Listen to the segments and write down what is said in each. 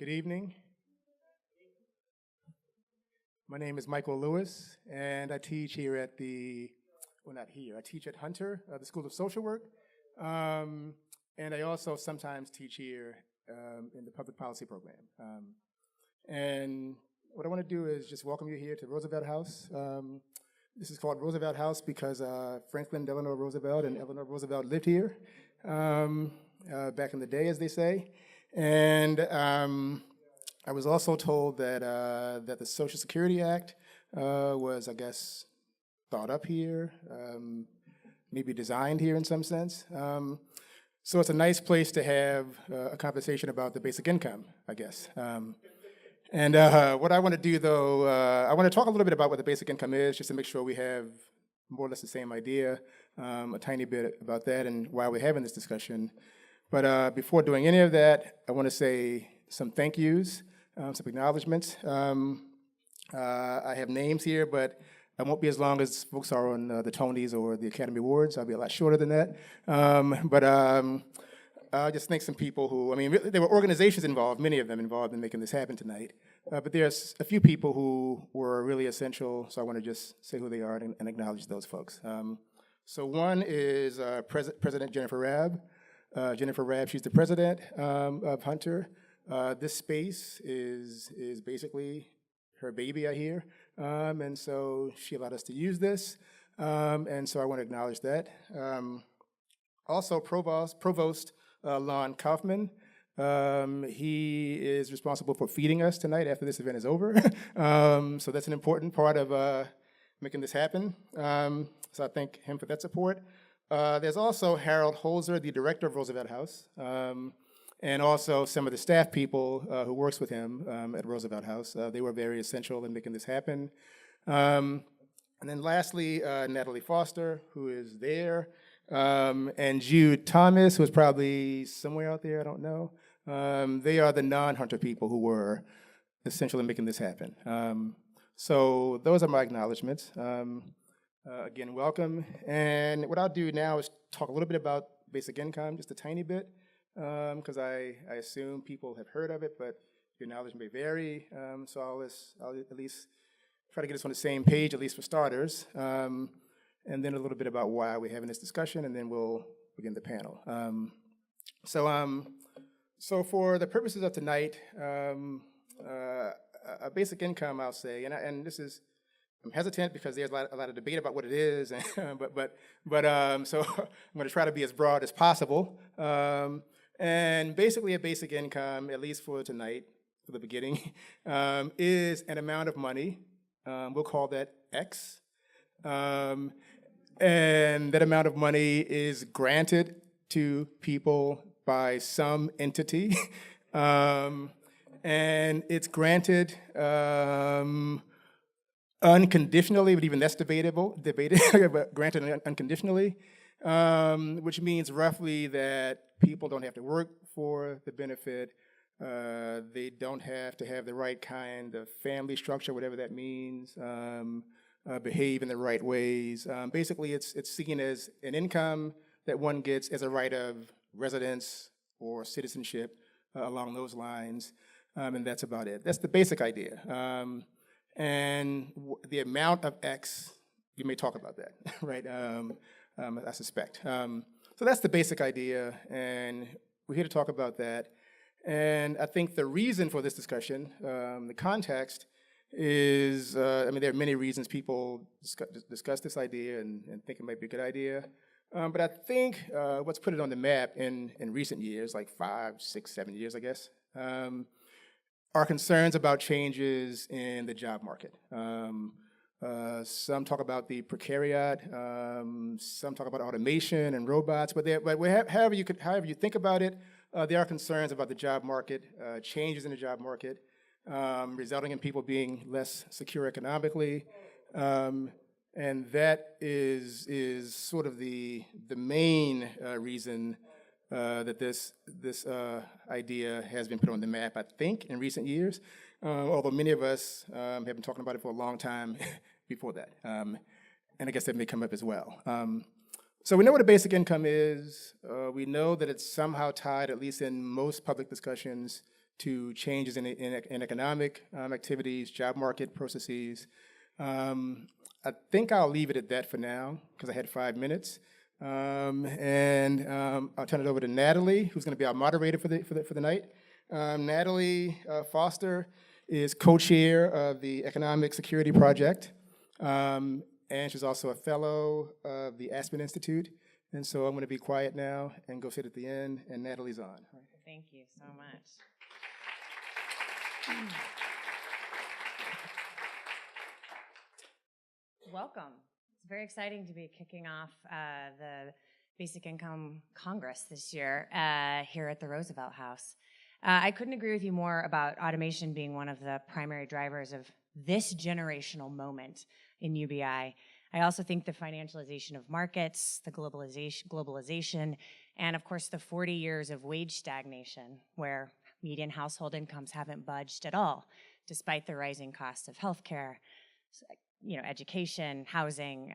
Good evening. My name is Michael Lewis, and I teach here at not here, I teach at Hunter, the School of Social Work. And I also sometimes teach here in the public policy program. And what I want to do is just welcome you here to Roosevelt House. This is called Roosevelt House because Franklin Delano Roosevelt and Eleanor Roosevelt lived here back in the day, as they say. And I was also told that that the Social Security Act was, I guess, thought up here, maybe designed here in some sense. So it's a nice place to have a conversation about the basic income, I guess. And what I want to do, though, I want to talk a little bit about what the basic income is, just to make sure we have more or less the same idea, a tiny bit about that and why we're having this discussion. But before doing any of that, I want to say some thank yous, some acknowledgments. I have names here, but I won't be as long as folks are on the Tonys or the Academy Awards. I'll be a lot shorter than that. But I'll just thank some people who, I mean, there were organizations involved, many of them involved in making this happen tonight. But there's a few people who were really essential, so I want to just say who they are and acknowledge those folks. So one is President Jennifer Rabb. Jennifer Rabb, she's the president of Hunter. This space is basically her baby, I hear, and so she allowed us to use this, and so I want to acknowledge that. Also, Provost Lon Kaufman, he is responsible for feeding us tonight after this event is over, so that's an important part of making this happen, so I thank him for that support. There's also Harold Holzer, the director of Roosevelt House, and also some of the staff people who works with him at Roosevelt House. They were very essential in making this happen. And then lastly, Natalie Foster, who is there, and Jude Thomas, who is probably somewhere out there, I don't know. They are the non-Hunter people who were essential in making this happen. So those are my acknowledgments. Again, welcome. And what I'll do now is talk a little bit about basic income, just a tiny bit, because I assume people have heard of it, but your knowledge may vary. So I'll at least try to get us on the same page, at least for starters, and then a little bit about why we're having this discussion, and then we'll begin the panel. So for the purposes of tonight, a basic income, I'll say, and this is, I'm hesitant because there's a lot of debate about what it is, but so I'm going to try to be as broad as possible. And basically, a basic income, at least for tonight, for the beginning, is an amount of money. We'll call that X, and that amount of money is granted to people by some entity, and it's granted. Unconditionally, but even that's debated, but granted unconditionally, which means roughly that people don't have to work for the benefit, they don't have to have the right kind of family structure, whatever that means, behave in the right ways. Basically, it's seen as an income that one gets as a right of residence or citizenship along those lines, and that's about it. That's the basic idea. And the amount of X, you may talk about that, right? I suspect. So that's the basic idea, and we're here to talk about that. And I think the reason for this discussion, the context, is, I mean, there are many reasons people discuss this idea and think it might be a good idea. But I think what's put it on the map in recent years, like 5, 6, 7 years, I guess, are concerns about changes in the job market. Some talk about the precariat, some talk about automation and robots, but however you think about it, there are concerns about the job market, changes in the job market, resulting in people being less secure economically, and that is sort of the main reason that this idea has been put on the map, I think, in recent years, although many of us have been talking about it for a long time before that. And I guess that may come up as well. So we know what a basic income is. We know that it's somehow tied, at least in most public discussions, to changes in economic activities, job market processes. I think I'll leave it at that for now because I had 5 minutes. And I'll turn it over to Natalie, who's going to be our moderator for the night. Natalie Foster is co-chair of the Economic Security Project, and she's also a fellow of the Aspen Institute. And so I'm going to be quiet now and go sit at the end, and Natalie's on. Thank you so much. Welcome. It's very exciting to be kicking off the Basic Income Congress this year here at the Roosevelt House. I couldn't agree with you more about automation being one of the primary drivers of this generational moment in UBI. I also think the financialization of markets, the globalization, and of course the 40 years of wage stagnation where median household incomes haven't budged at all, despite the rising costs of healthcare, education, housing,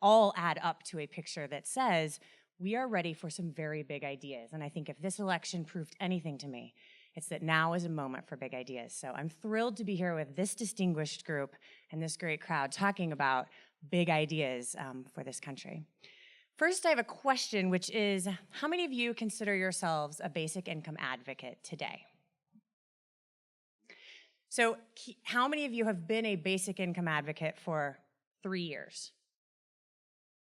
all add up to a picture that says we are ready for some very big ideas. And I think if this election proved anything to me, it's that now is a moment for big ideas. So I'm thrilled to be here with this distinguished group and this great crowd talking about big ideas for this country. First, I have a question, which is, how many of you consider yourselves a basic income advocate today? So how many of you have been a basic income advocate for 3 years?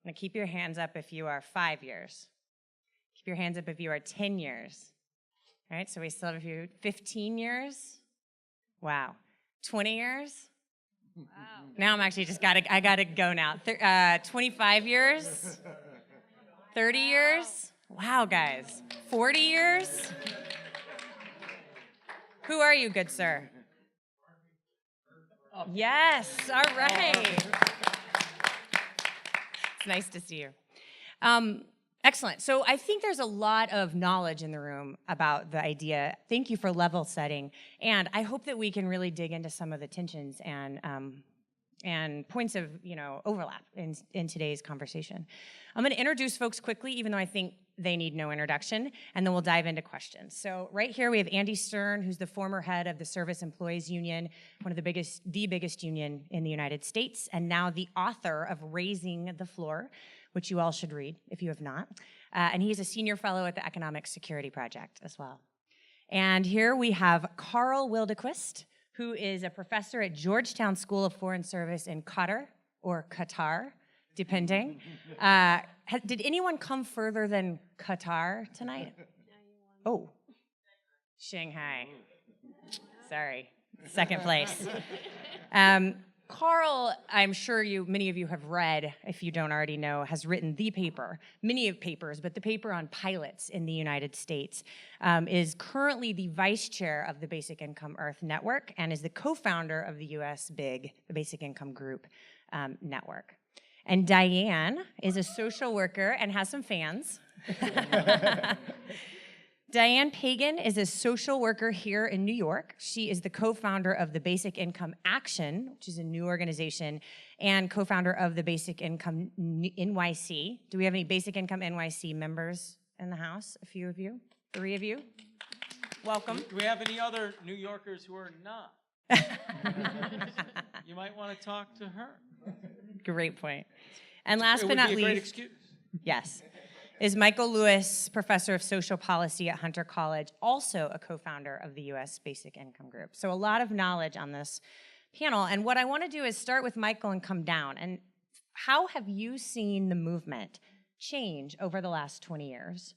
I'm gonna keep your hands up if you are 5 years. Keep your hands up if you are 10 years. All right, so we still have a few. 15 years? Wow. 20 years? Wow. Now I'm actually I gotta go now. 25 years? 30 years? Wow, guys. 40 years? Who are you, good sir? Yes, all right. It's nice to see you. Excellent. So I think there's a lot of knowledge in the room about the idea. Thank you for level setting. And I hope that we can really dig into some of the tensions and points of overlap in today's conversation. I'm going to introduce folks quickly, even though I think they need no introduction, and then we'll dive into questions. So right here we have Andy Stern, who's the former head of the Service Employees Union, one of the biggest union in the United States, and now the author of Raising the Floor, which you all should read if you have not. And he's a senior fellow at the Economic Security Project as well. And here we have Carl Wildequist, who is a professor at Georgetown School of Foreign Service in Qatar, or Qatar, depending. Did anyone come further than Qatar tonight? Oh, Shanghai. Sorry, second place. Carl, I'm sure many of you have read, if you don't already know, has written the paper, many of papers, but the paper on pilots in the United States, is currently the vice chair of the Basic Income Earth Network and is the co-founder of the US BIG, the Basic Income Group Network. And Diane is a social worker and has some fans. Diane Pagan is a social worker here in New York. She is the co-founder of the Basic Income Action, which is a new organization, and co-founder of the Basic Income NYC. Do we have any Basic Income NYC members in the house? A few of you? 3 of you? Welcome. Do we have any other New Yorkers who are not? You might want to talk to her. Great point. And last but not least, it would be a great excuse. Yes, is Michael Lewis, professor of social policy at Hunter College, also a co-founder of the US Basic Income Group. So a lot of knowledge on this panel. And what I want to do is start with Michael and come down. And how have you seen the movement change over the last 20 years?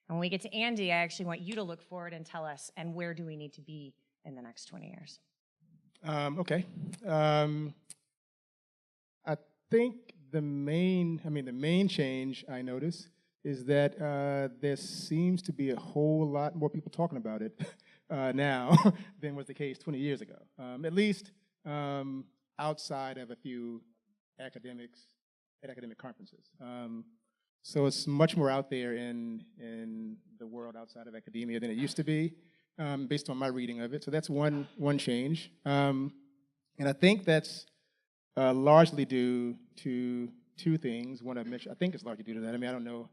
And when we get to Andy, I actually want you to look forward and tell us, and where do we need to be in the next 20 years? Okay. I think the main change I notice is that there seems to be a whole lot more people talking about it now than was the case 20 years ago, at least outside of a few academics at academic conferences. So it's much more out there in the world outside of academia than it used to be, based on my reading of it. So that's one change. And I think that's largely due to 2 things. One I mentioned, I think it's largely due to that. I mean, I don't know,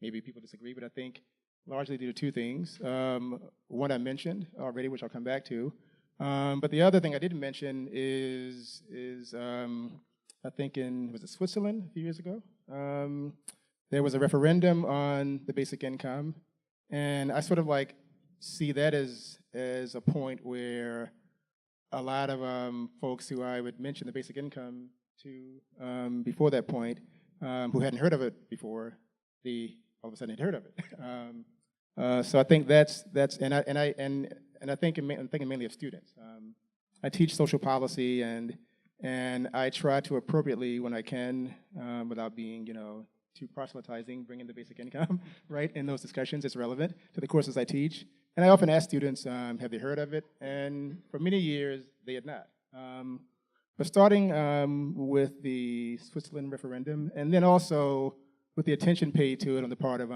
maybe people disagree, but I think largely due to two things. One I mentioned already, which I'll come back to. But the other thing I didn't mention is I think was it Switzerland a few years ago? There was a referendum on the basic income, and I sort of like see that as a point where a lot of folks who I would mention the basic income to before that point, who hadn't heard of it before, all of a sudden had heard of it. So I think that's and I think I'm thinking mainly of students. I teach social policy and I try to appropriately when I can, without being too proselytizing, bring in the basic income, right? In those discussions, it's relevant to the courses I teach. And I often ask students, have they heard of it? And for many years, they had not. But starting with the Switzerland referendum, and then also with the attention paid to it on the part of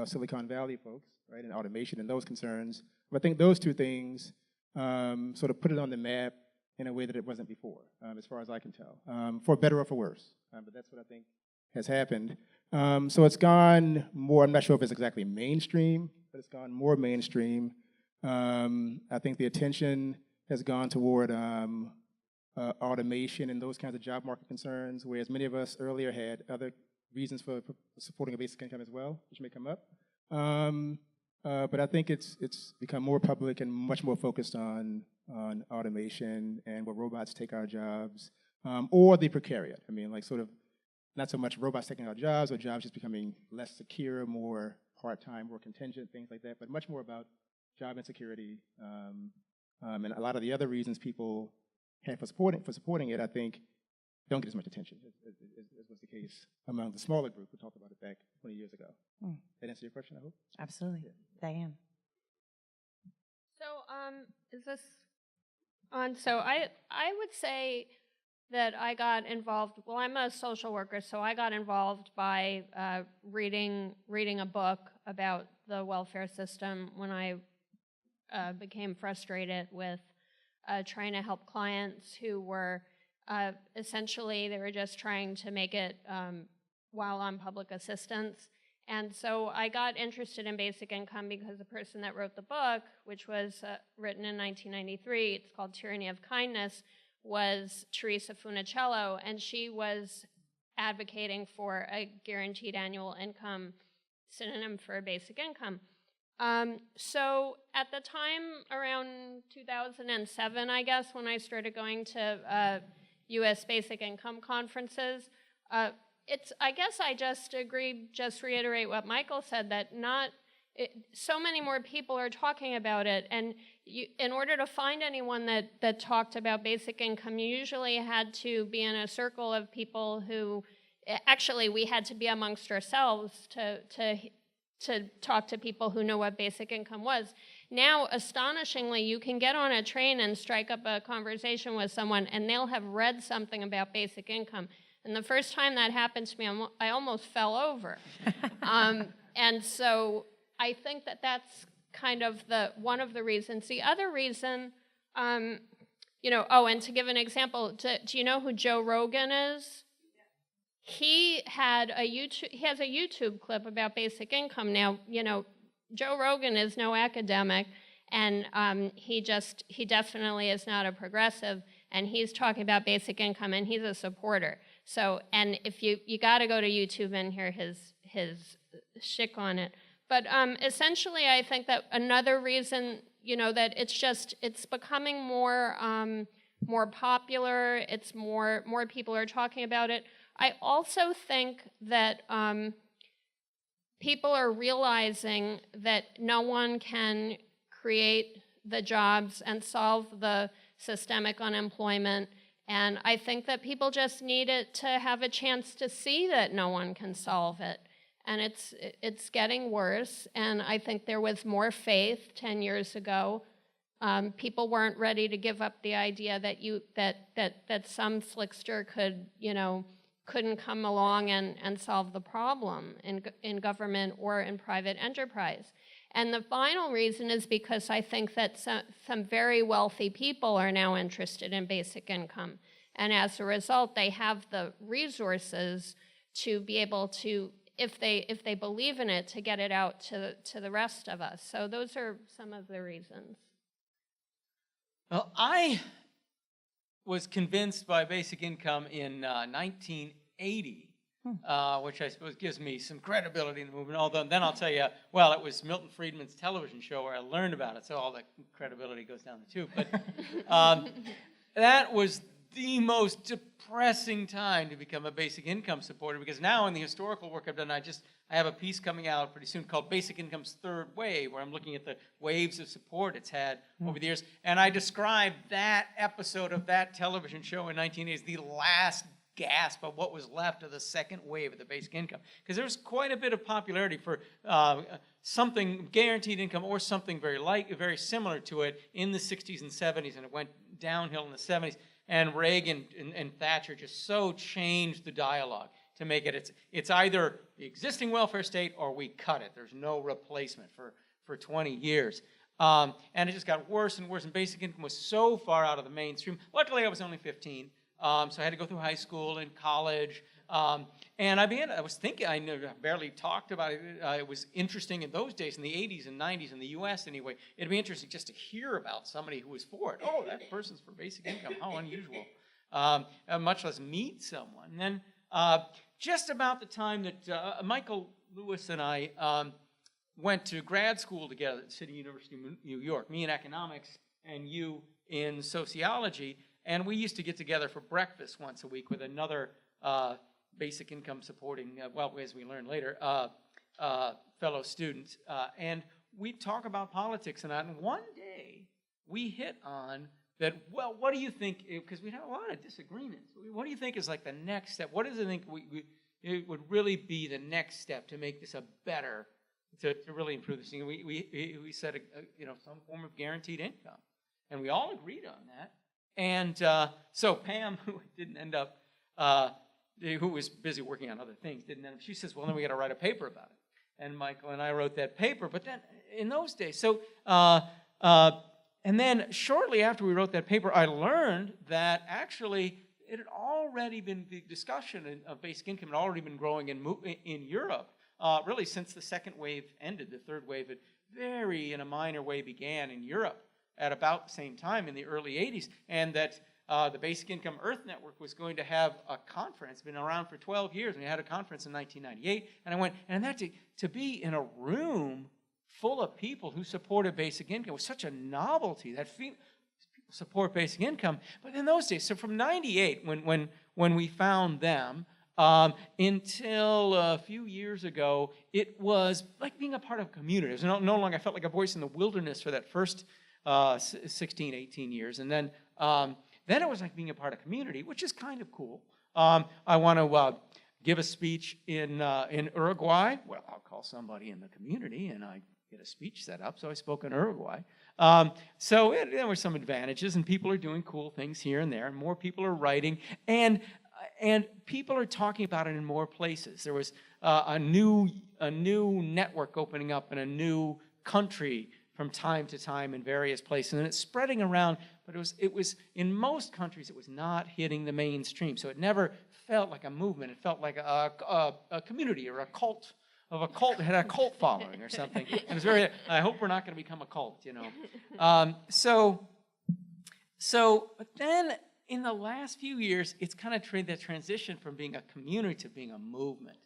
Silicon Valley folks, right, and automation and those concerns, I think those two things sort of put it on the map in a way that it wasn't before, as far as I can tell, for better or for worse. But that's what I think has happened. So it's gone more, I'm not sure if it's exactly mainstream, but it's gone more mainstream. I think the attention has gone toward automation and those kinds of job market concerns, whereas many of us earlier had other reasons for supporting a basic income as well, which may come up. But I think it's become more public and much more focused on automation and will robots take our jobs, or the precariat. I mean, like sort of not so much robots taking our jobs or jobs just becoming less secure, more part-time, more contingent, things like that, but much more about job insecurity. And a lot of the other reasons people have for supporting it, I think, don't get as much attention as was the case among the smaller group who talked about it back 20 years ago. That answer your question, I hope? Absolutely. Yeah. Diane. So, is this on? So I would say that I got involved. Well, I'm a social worker, so I got involved by reading a book about the welfare system when I became frustrated with trying to help clients who were essentially they were just trying to make it while on public assistance. And so I got interested in basic income because the person that wrote the book, which was written in 1993, it's called Tyranny of Kindness, was Teresa Funicello, and she was advocating for a guaranteed annual income, synonym for a basic income. So at the time, around 2007, I guess, when I started going to U.S. basic income conferences, I guess I just reiterate what Michael said, that so many more people are talking about it, and in order to find anyone that talked about basic income, you usually had to be in a circle of people who, actually we had to be amongst ourselves to talk to people who know what basic income was. Now, astonishingly, you can get on a train and strike up a conversation with someone, and they'll have read something about basic income. And the first time that happened to me, I almost fell over. And so I think that that's kind of one of the reasons. The other reason, and to give an example, do you know who Joe Rogan is? He has a YouTube clip about basic income. Now, Joe Rogan is no academic, and he definitely is not a progressive, and he's talking about basic income, and he's a supporter. So, and if you got to go to YouTube and hear his shtick on it. But essentially, I think that another reason, that it's becoming more popular. It's more people are talking about it. I also think that people are realizing that no one can create the jobs and solve the systemic unemployment. And I think that people just need it to have a chance to see that no one can solve it. And it's getting worse. And I think there was more faith 10 years ago. People weren't ready to give up the idea that some slickster couldn't come along and solve the problem in government or in private enterprise. And the final reason is because I think that some very wealthy people are now interested in basic income. And as a result, they have the resources to be able to if they believe in it, to get it out to the rest of us. So those are some of the reasons. Well, I was convinced by basic income in 1980, which I suppose gives me some credibility in the movement. Although then I'll tell you, well, it was Milton Friedman's television show where I learned about it, so all the credibility goes down the tube. But that was the most depressing time to become a basic income supporter, because now in the historical work I've done, I have a piece coming out pretty soon called Basic Income's Third Wave, where I'm looking at the waves of support it's had over the years. And I described that episode of that television show in 1980 as the last gasp of what was left of the second wave of the basic income. Because there was quite a bit of popularity for something guaranteed income or something very similar to it in the 60s and 70s, and it went downhill in the 70s. And Reagan and Thatcher just so changed the dialogue to make it, it's either the existing welfare state or we cut it. There's no replacement for 20 years. And it just got worse and worse, and basic income was so far out of the mainstream. Luckily, I was only 15, so I had to go through high school and college. And I was thinking, I barely talked about it. It was interesting in those days, in the 80s and 90s, in the U.S. anyway. It'd be interesting just to hear about somebody who was for it. Oh, that person's for basic income. How unusual. Much less meet someone. And then just about the time that Michael Lewis and I went to grad school together at City University of New York, me in economics and you in sociology, and we used to get together for breakfast once a week with another basic income supporting, well, as we learn later, fellow students. And we'd talk about politics and that. And one day we hit on that, well, what do you think, because we had a lot of disagreements. What do you think is like the next step? What does it think it would really be the next step to make this a better, to really improve this thing? We said, some form of guaranteed income. And we all agreed on that. And so Pam, who didn't end up, who was busy working on other things, didn't end up, she says, well, then we got to write a paper about it. And Michael and I wrote that paper. But then in those days, and then shortly after we wrote that paper, I learned that actually it had already been, the discussion of basic income had already been growing in Europe, really since the second wave ended. The third wave had in a minor way, began in Europe at about the same time in the early 80s, and that the Basic Income Earth Network was going to have a conference. It's been around for 12 years, and we had a conference in 1998, and I went, and that to be in a room full of people who supported basic income was such a novelty, that people support basic income. But in those days, so from 98, when we found them, until a few years ago, it was like being a part of a community. It was no longer, I felt like a voice in the wilderness for that first 16, 18 years. And then it was like being a part of community, which is kind of cool. I want to give a speech in Uruguay. Well, I'll call somebody in the community, and I get a speech set up, so I spoke in Uruguay. So there were some advantages, and people are doing cool things here and there, and more people are writing, and people are talking about it in more places. There was a new network opening up in a new country from time to time in various places, and it's spreading around, but it was in most countries it was not hitting the mainstream, so it never felt like a movement. It felt like a community or a cult of a cult. It had a cult following or something. It was I hope we're not going to become a cult, but then in the last few years, it's kind of the transition from being a community to being a movement,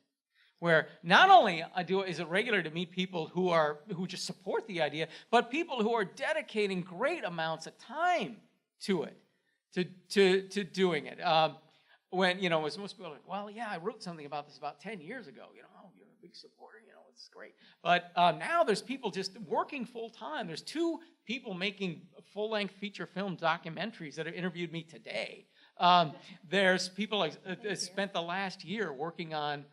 where not only is it regular to meet people who just support the idea, but people who are dedicating great amounts of time to it, to doing it. When, as most people are like, well, yeah, I wrote something about this about 10 years ago, oh, you're a big supporter, it's great. But now there's people just working full time. There's 2 people making full-length feature film documentaries that have interviewed me today. There's people that spent the last year working on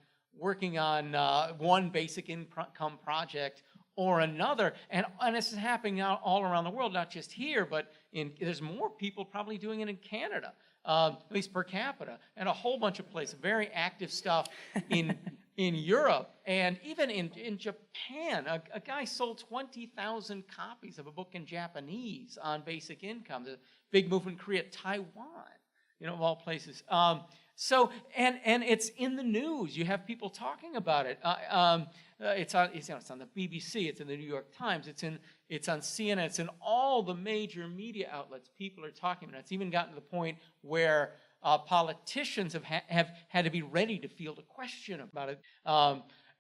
one basic income project or another, and this is happening now all around the world, not just here, but there's more people probably doing it in Canada, at least per capita, and a whole bunch of places. Very active stuff in Europe, and even in Japan. A guy sold 20,000 copies of a book in Japanese on basic income. The big movement in Korea, Taiwan. of all places. So it's in the news. You have people talking about it. It's on the BBC. It's in the New York Times. It's on CNN. It's in all the major media outlets. People are talking about it. It's even gotten to the point where politicians have had to be ready to field a question about it.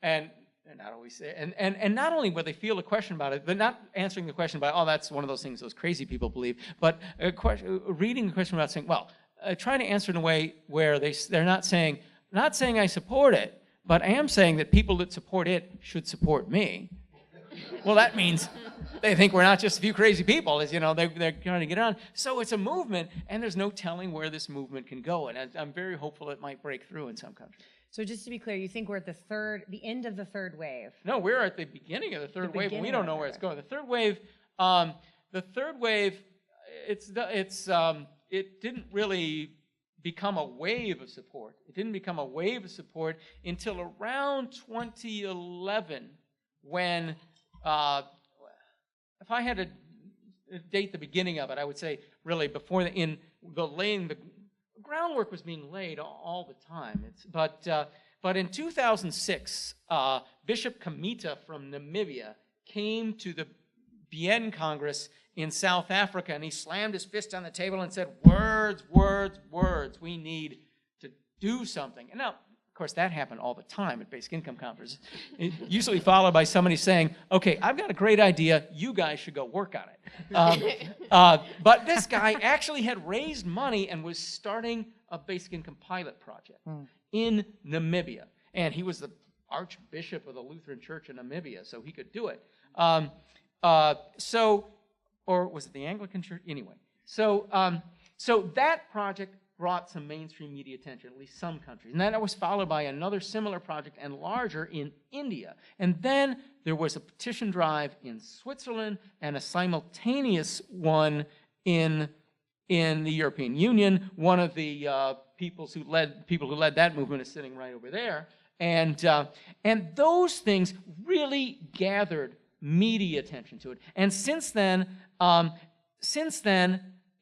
And not always say, and not only will they field a question about it, they're not answering the question by, oh, that's one of those things those crazy people believe, but reading the question about saying, well, trying to answer in a way where they're not saying I support it, but I am saying that people that support it should support me. Well, that means they think we're not just a few crazy people, as they're trying to get on. So it's a movement, and there's no telling where this movement can go, and I'm very hopeful it might break through in some countries. So just to be clear, you think we're at the end of the third wave? No, we're at the beginning of the third wave, and we don't know where it's going. The third wave, it didn't really become a wave of support. It didn't become a wave of support until around 2011, when, if I had to date the beginning of it, I would say really before the groundwork was being laid all the time. But in 2006, Bishop Kamita from Namibia came to the BN Congress in South Africa, and he slammed his fist on the table and said, words, words, words. We need to do something. And now, of course, that happened all the time at basic income conferences, usually followed by somebody saying, okay, I've got a great idea. You guys should go work on it. But this guy actually had raised money and was starting a basic income pilot project in Namibia. And he was the Archbishop of the Lutheran Church in Namibia, so he could do it. Or was it the Anglican Church? Anyway, so that project brought some mainstream media attention, at least some countries. And then it was followed by another similar project and larger in India. And then there was a petition drive in Switzerland and a simultaneous one in the European Union. One of the people who led that movement is sitting right over there. And those things really gathered media attention to it. And since then,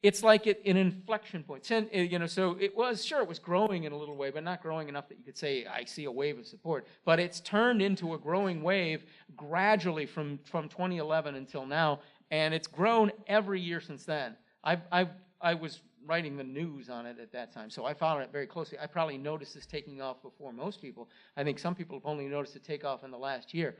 it's like an inflection point. So it was growing in a little way, but not growing enough that you could say, I see a wave of support. But it's turned into a growing wave gradually from 2011 until now, and it's grown every year since then. I was writing the news on it at that time, so I followed it very closely. I probably noticed this taking off before most people. I think some people have only noticed it take off in the last year.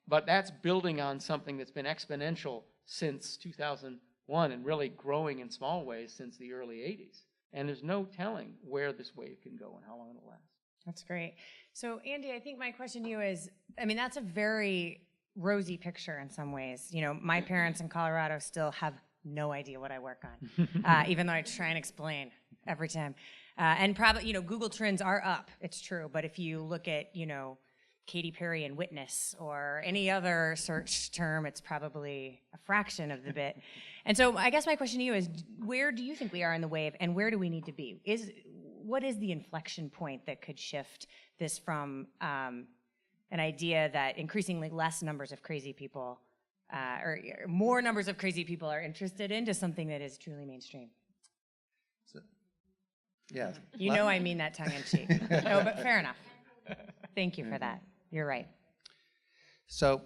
But that's building on something that's been exponential since 2001 and really growing in small ways since the early 80s. And there's no telling where this wave can go and how long it'll last. That's great. So, Andy, I think my question to you is, that's a very rosy picture in some ways. My parents in Colorado still have no idea what I work on, even though I try and explain every time. And probably, Google Trends are up, it's true. But if you look at, Katy Perry and Witness or any other search term, it's probably a fraction of the bit. And so I guess my question to you is, where do you think we are in the wave, and where do we need to be? What is the inflection point that could shift this from an idea that increasingly less numbers of crazy people, or more numbers of crazy people are interested in, to something that is truly mainstream? Yeah. I mean that tongue in cheek. No, but fair enough. Thank you for that. You're right. So,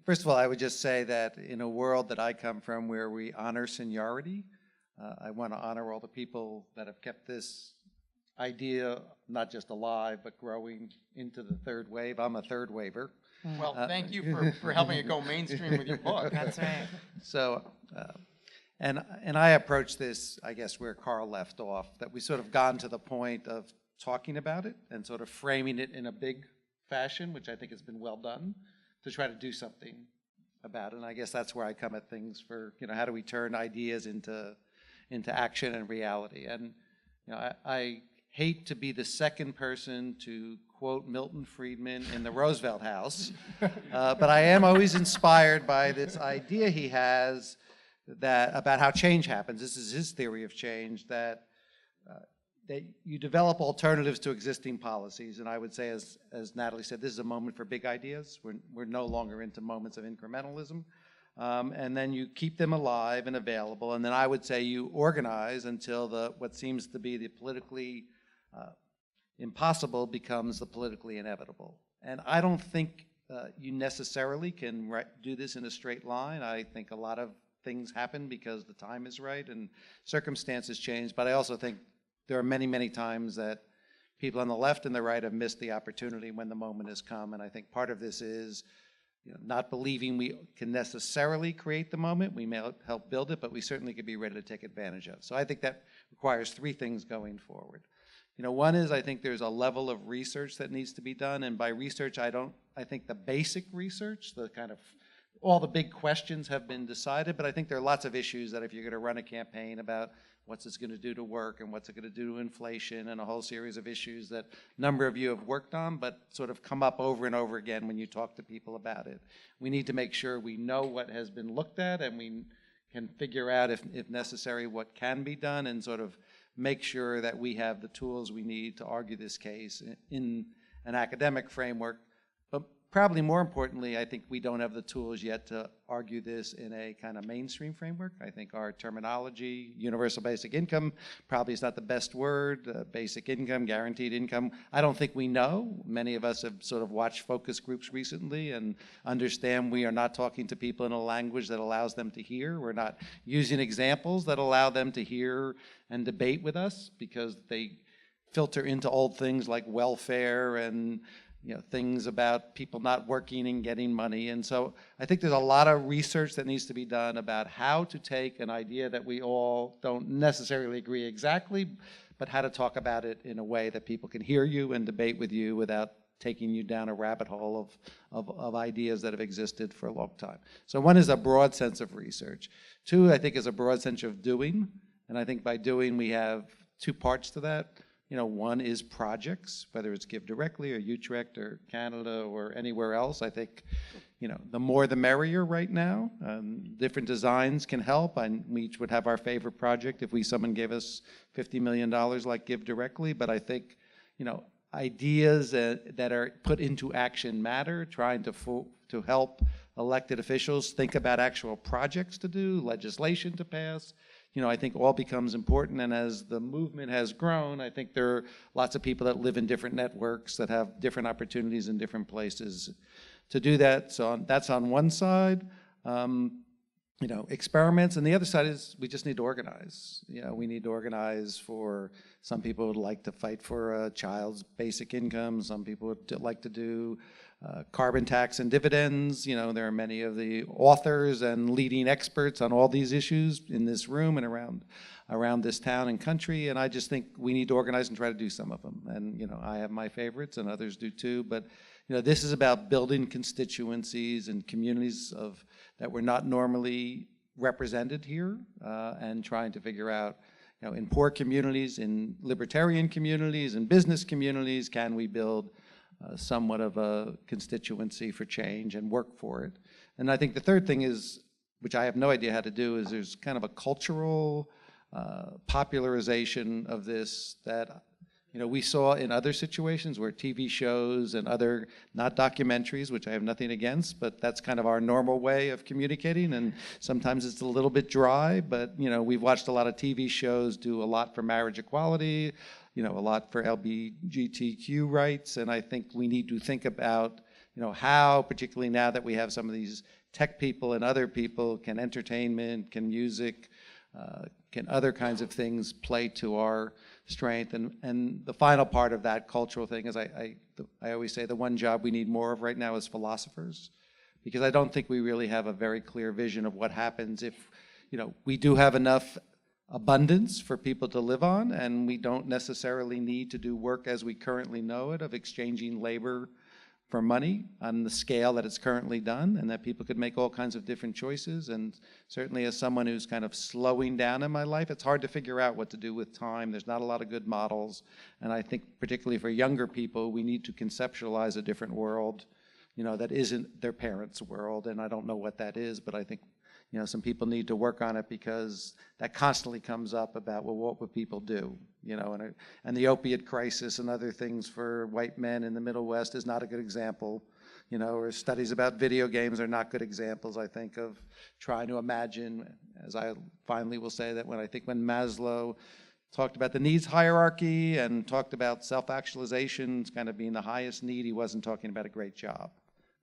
first of all, I would just say that in a world that I come from where we honor seniority, I want to honor all the people that have kept this idea not just alive, but growing into the third wave. I'm a third waver. Well, thank you for helping it go mainstream with your book. That's right. So, and I approach this, I guess, where Carl left off, that we sort of gotten to the point of talking about it and sort of framing it in a big fashion, which I think has been well done, to try to do something about it. And I guess that's where I come at things for, how do we turn ideas into action and reality? And, I hate to be the second person to quote Milton Friedman in the Roosevelt House, but I am always inspired by this idea he has about how change happens. This is his theory of change, that you develop alternatives to existing policies. And I would say, as Natalie said, this is a moment for big ideas. We're no longer into moments of incrementalism. and then you keep them alive and available, and then I would say you organize until what seems to be the politically impossible becomes the politically inevitable. And I don't think you necessarily can do this in a straight line. I think a lot of things happen because the time is right and circumstances change, but I also think there are many, many times that people on the left and the right have missed the opportunity when the moment has come, and I think part of this is not believing we can necessarily create the moment. We may help build it, but we certainly could be ready to take advantage of. So I think that requires three things going forward. One is I think there's a level of research that needs to be done, and by research I think the basic research, the kind of all the big questions have been decided, but I think there are lots of issues that if you're going to run a campaign about what's this going to do to work and what's it going to do to inflation and a whole series of issues that a number of you have worked on but sort of come up over and over again when you talk to people about it. We need to make sure we know what has been looked at and we can figure out, if necessary, what can be done and sort of make sure that we have the tools we need to argue this case in an academic framework. But probably more importantly, I think we don't have the tools yet to argue this in a kind of mainstream framework. I think our terminology, universal basic income, probably is not the best word. Basic income, guaranteed income, I don't think we know. Many of us have sort of watched focus groups recently and understand we are not talking to people in a language that allows them to hear. We're not using examples that allow them to hear and debate with us because they filter into old things like welfare and things about people not working and getting money. And so I think there's a lot of research that needs to be done about how to take an idea that we all don't necessarily agree exactly, but how to talk about it in a way that people can hear you and debate with you without taking you down a rabbit hole of ideas that have existed for a long time. So one is a broad sense of research. Two, I think, is a broad sense of doing. And I think by doing, we have two parts to that. One is projects, whether it's Give Directly or Utrecht or Canada or anywhere else. I think, the more the merrier right now. Different designs can help, and we each would have our favorite project if someone gave us $50 million like Give Directly. But I think, ideas that are put into action matter, trying to help elected officials think about actual projects to do, legislation to pass. I think all becomes important, and as the movement has grown, I think there are lots of people that live in different networks that have different opportunities in different places to do that. So that's on one side, experiments, and the other side is we just need to organize. We need to organize for, some people would like to fight for a child's basic income, some people would like to do carbon tax and dividends. There are many of the authors and leading experts on all these issues in this room and around this town and country, and I just think we need to organize and try to do some of them. And I have my favorites and others do too, but this is about building constituencies and communities that were not normally represented here, and trying to figure out, in poor communities, in libertarian communities, in business communities, can we build somewhat of a constituency for change and work for it. And I think the third thing is, which I have no idea how to do, is there's kind of a cultural popularization of this that we saw in other situations where TV shows and other, not documentaries, which I have nothing against, but that's kind of our normal way of communicating, and sometimes it's a little bit dry, but we've watched a lot of TV shows do a lot for marriage equality, a lot for LGBTQ rights, and I think we need to think about, how, particularly now that we have some of these tech people and other people, can entertainment, can music, can other kinds of things play to our strength. And the final part of that cultural thing is, I always say the one job we need more of right now is philosophers, because I don't think we really have a very clear vision of what happens if, we do have enough abundance for people to live on, and we don't necessarily need to do work as we currently know it, of exchanging labor for money on the scale that it's currently done, and that people could make all kinds of different choices. And certainly as someone who's kind of slowing down in my life, it's hard to figure out what to do with time. There's not a lot of good models, and I think particularly for younger people, we need to conceptualize a different world, that isn't their parents' world, and I don't know what that is, but I think some people need to work on it, because that constantly comes up about, well, what would people do? And the opiate crisis and other things for white men in the Middle West is not a good example. or studies about video games are not good examples, I think, of trying to imagine, as I finally will say that when Maslow talked about the needs hierarchy and talked about self-actualization kind of being the highest need, he wasn't talking about a great job.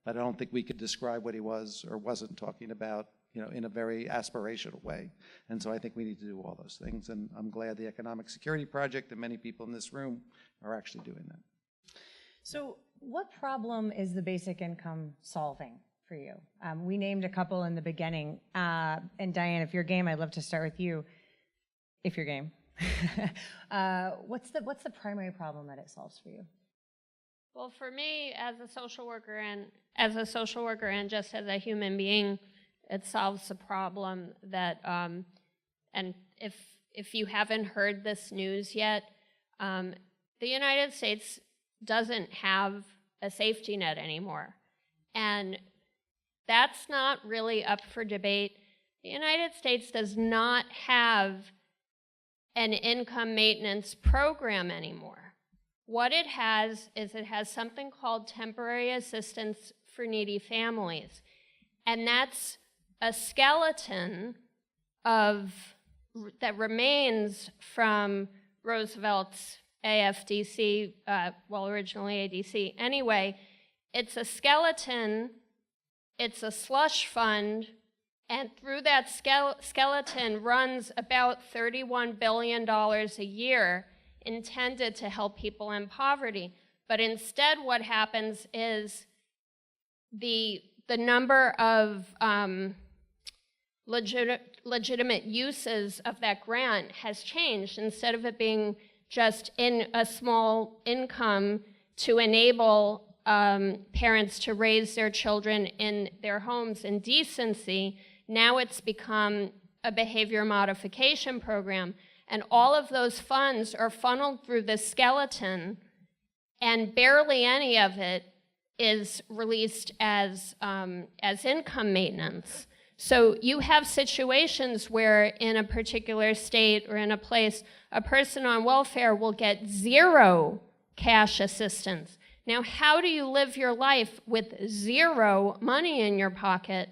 But I don't think we could describe what he was or wasn't talking about, in a very aspirational way. And so I think we need to do all those things. And I'm glad the Economic Security Project and many people in this room are actually doing that. So what problem is the basic income solving for you? We named a couple in the beginning. And Diane, if you're game, I'd love to start with you, if you're game. What's the primary problem that it solves for you? Well, for me, as a social worker and just as a human being, it solves the problem that, and if you haven't heard this news yet, the United States doesn't have a safety net anymore. And that's not really up for debate. The United States does not have an income maintenance program anymore. What it has is something called temporary assistance for needy families. And that's a skeleton that remains from Roosevelt's AFDC, originally ADC. Anyway, it's a skeleton, it's a slush fund, and through that skeleton runs about $31 billion a year intended to help people in poverty. But instead what happens is the number of legitimate uses of that grant has changed. Instead of it being just in a small income to enable parents to raise their children in their homes in decency, now it's become a behavior modification program. And all of those funds are funneled through this skeleton, and barely any of it is released as income maintenance. So you have situations where in a particular state or in a place, a person on welfare will get 0 cash assistance. Now, how do you live your life with 0 money in your pocket?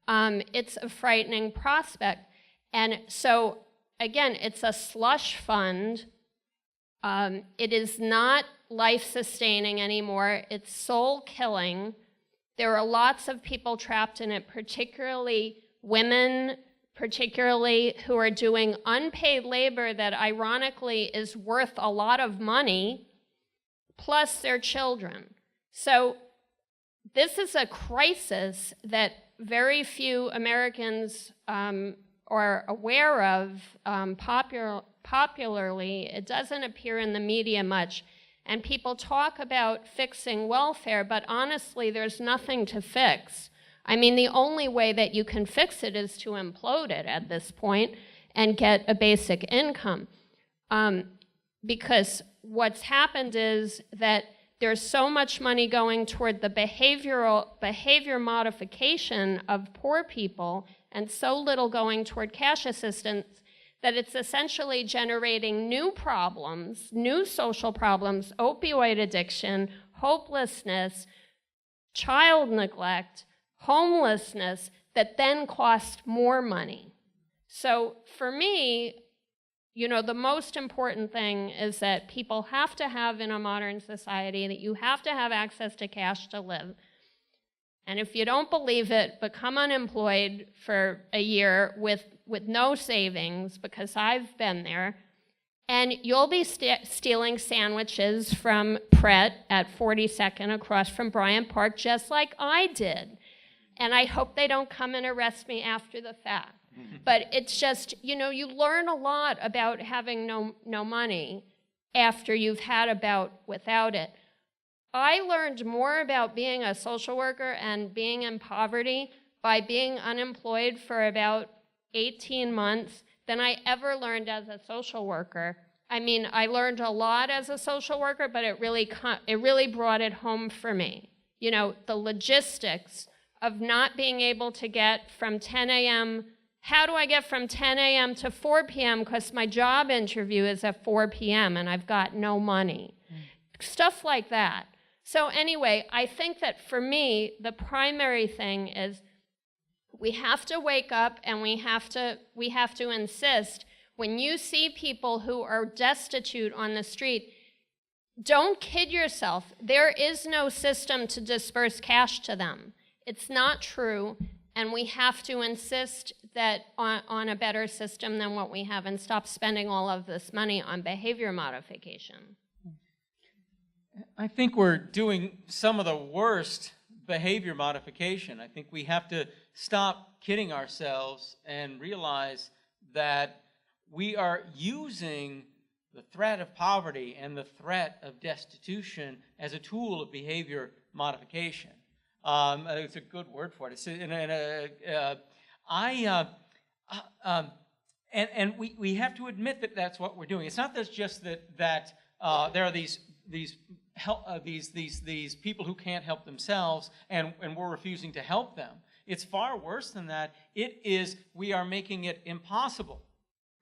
It's a frightening prospect. And so, again, it's a slush fund. It is not life-sustaining anymore. It's soul-killing. There are lots of people trapped in it, particularly women, who are doing unpaid labor that ironically is worth a lot of money, plus their children. So this is a crisis that very few Americans are aware of popularly. It doesn't appear in the media much. And people talk about fixing welfare, but honestly, there's nothing to fix. I mean, the only way that you can fix it is to implode it at this point and get a basic income. Because what's happened is that there's so much money going toward the behavior modification of poor people and so little going toward cash assistance that it's essentially generating new problems, new social problems, opioid addiction, hopelessness, child neglect, homelessness, that then cost more money. So for me, the most important thing is that people have to have in a modern society that you have to have access to cash to live. And if you don't believe it, become unemployed for a year with no savings, because I've been there, and you'll be stealing sandwiches from Pret at 42nd across from Bryant Park, just like I did. And I hope they don't come and arrest me after the fact. But it's just, you learn a lot about having no money after you've had about without it. I learned more about being a social worker and being in poverty by being unemployed for about 18 months than I ever learned as a social worker. I mean, I learned a lot as a social worker, but it really brought it home for me. The logistics of not being able to get from 10 a.m. How do I get from 10 a.m. to 4 p.m. because my job interview is at 4 p.m. and I've got no money? Stuff like that. So anyway, I think that for me, the primary thing is we have to wake up and we have to insist, when you see people who are destitute on the street, don't kid yourself. There is no system to disperse cash to them. It's not true, and we have to insist that on a better system than what we have and stop spending all of this money on behavior modification. I think we're doing some of the worst behavior modification. I think we have to stop kidding ourselves and realize that we are using the threat of poverty and the threat of destitution as a tool of behavior modification. It's a good word for it. We have to admit that that's what we're doing. It's not just that there are these people who can't help themselves and we're refusing to help them. It's far worse than that. It is we are making it impossible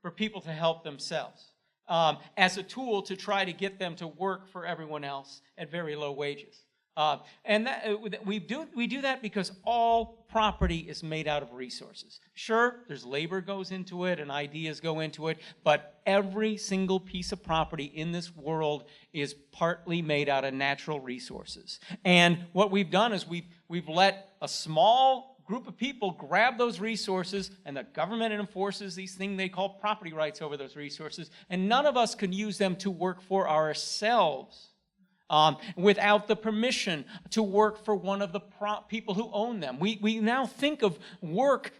for people to help themselves as a tool to try to get them to work for everyone else at very low wages. We do that because all property is made out of resources. Sure, there's labor goes into it and ideas go into it, but every single piece of property in this world is partly made out of natural resources. And what we've done is we've let a small group of people grab those resources, and the government enforces these things they call property rights over those resources, and none of us can use them to work for ourselves without the permission to work for one of the people who own them. We now think of work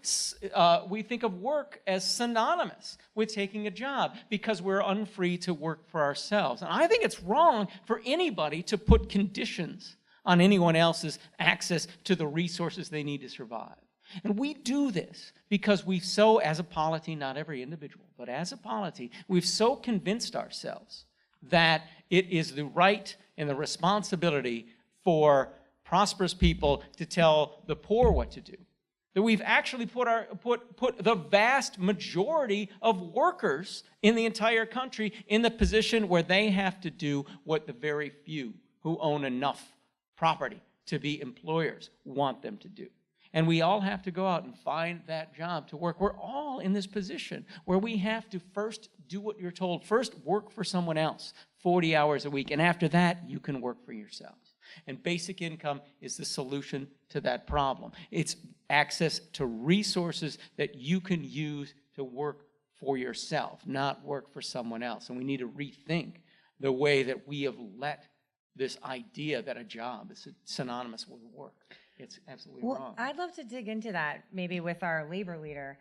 as synonymous with taking a job because we're unfree to work for ourselves. And I think it's wrong for anybody to put conditions on anyone else's access to the resources they need to survive. And we do this because we've so, as a polity, not every individual, but as a polity, we've so convinced ourselves that it is the right and the responsibility for prosperous people to tell the poor what to do. That we've actually put the vast majority of workers in the entire country in the position where they have to do what the very few who own enough property to be employers want them to do. And we all have to go out and find that job to work. We're all in this position where we have to first do what you're told. First, work for someone else 40 hours a week, and after that, you can work for yourselves. And basic income is the solution to that problem. It's access to resources that you can use to work for yourself, not work for someone else. And we need to rethink the way that we have let this idea that a job is synonymous with work. It's absolutely wrong. I'd love to dig into that maybe with our labor leader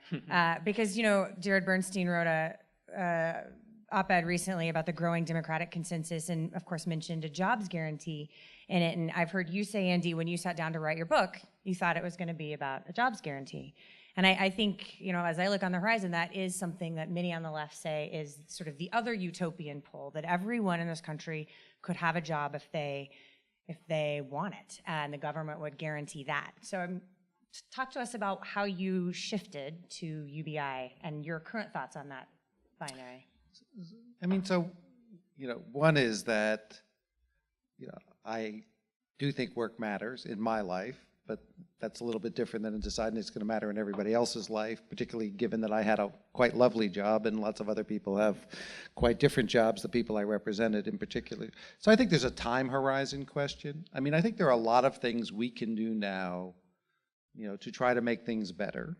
because, Jared Bernstein wrote a op-ed recently about the growing Democratic consensus and, of course, mentioned a jobs guarantee in it. And I've heard you say, Andy, when you sat down to write your book, you thought it was going to be about a jobs guarantee. And I think, as I look on the horizon, that is something that many on the left say is sort of the other utopian pole, that everyone in this country could have a job if they want it, and the government would guarantee that. So talk to us about how you shifted to UBI and your current thoughts on that binary. One is that, I do think work matters in my life, but that's a little bit different than deciding it's going to matter in everybody else's life, particularly given that I had a quite lovely job and lots of other people have quite different jobs, the people I represented in particular. So I think there's a time horizon question. I think there are a lot of things we can do now, to try to make things better.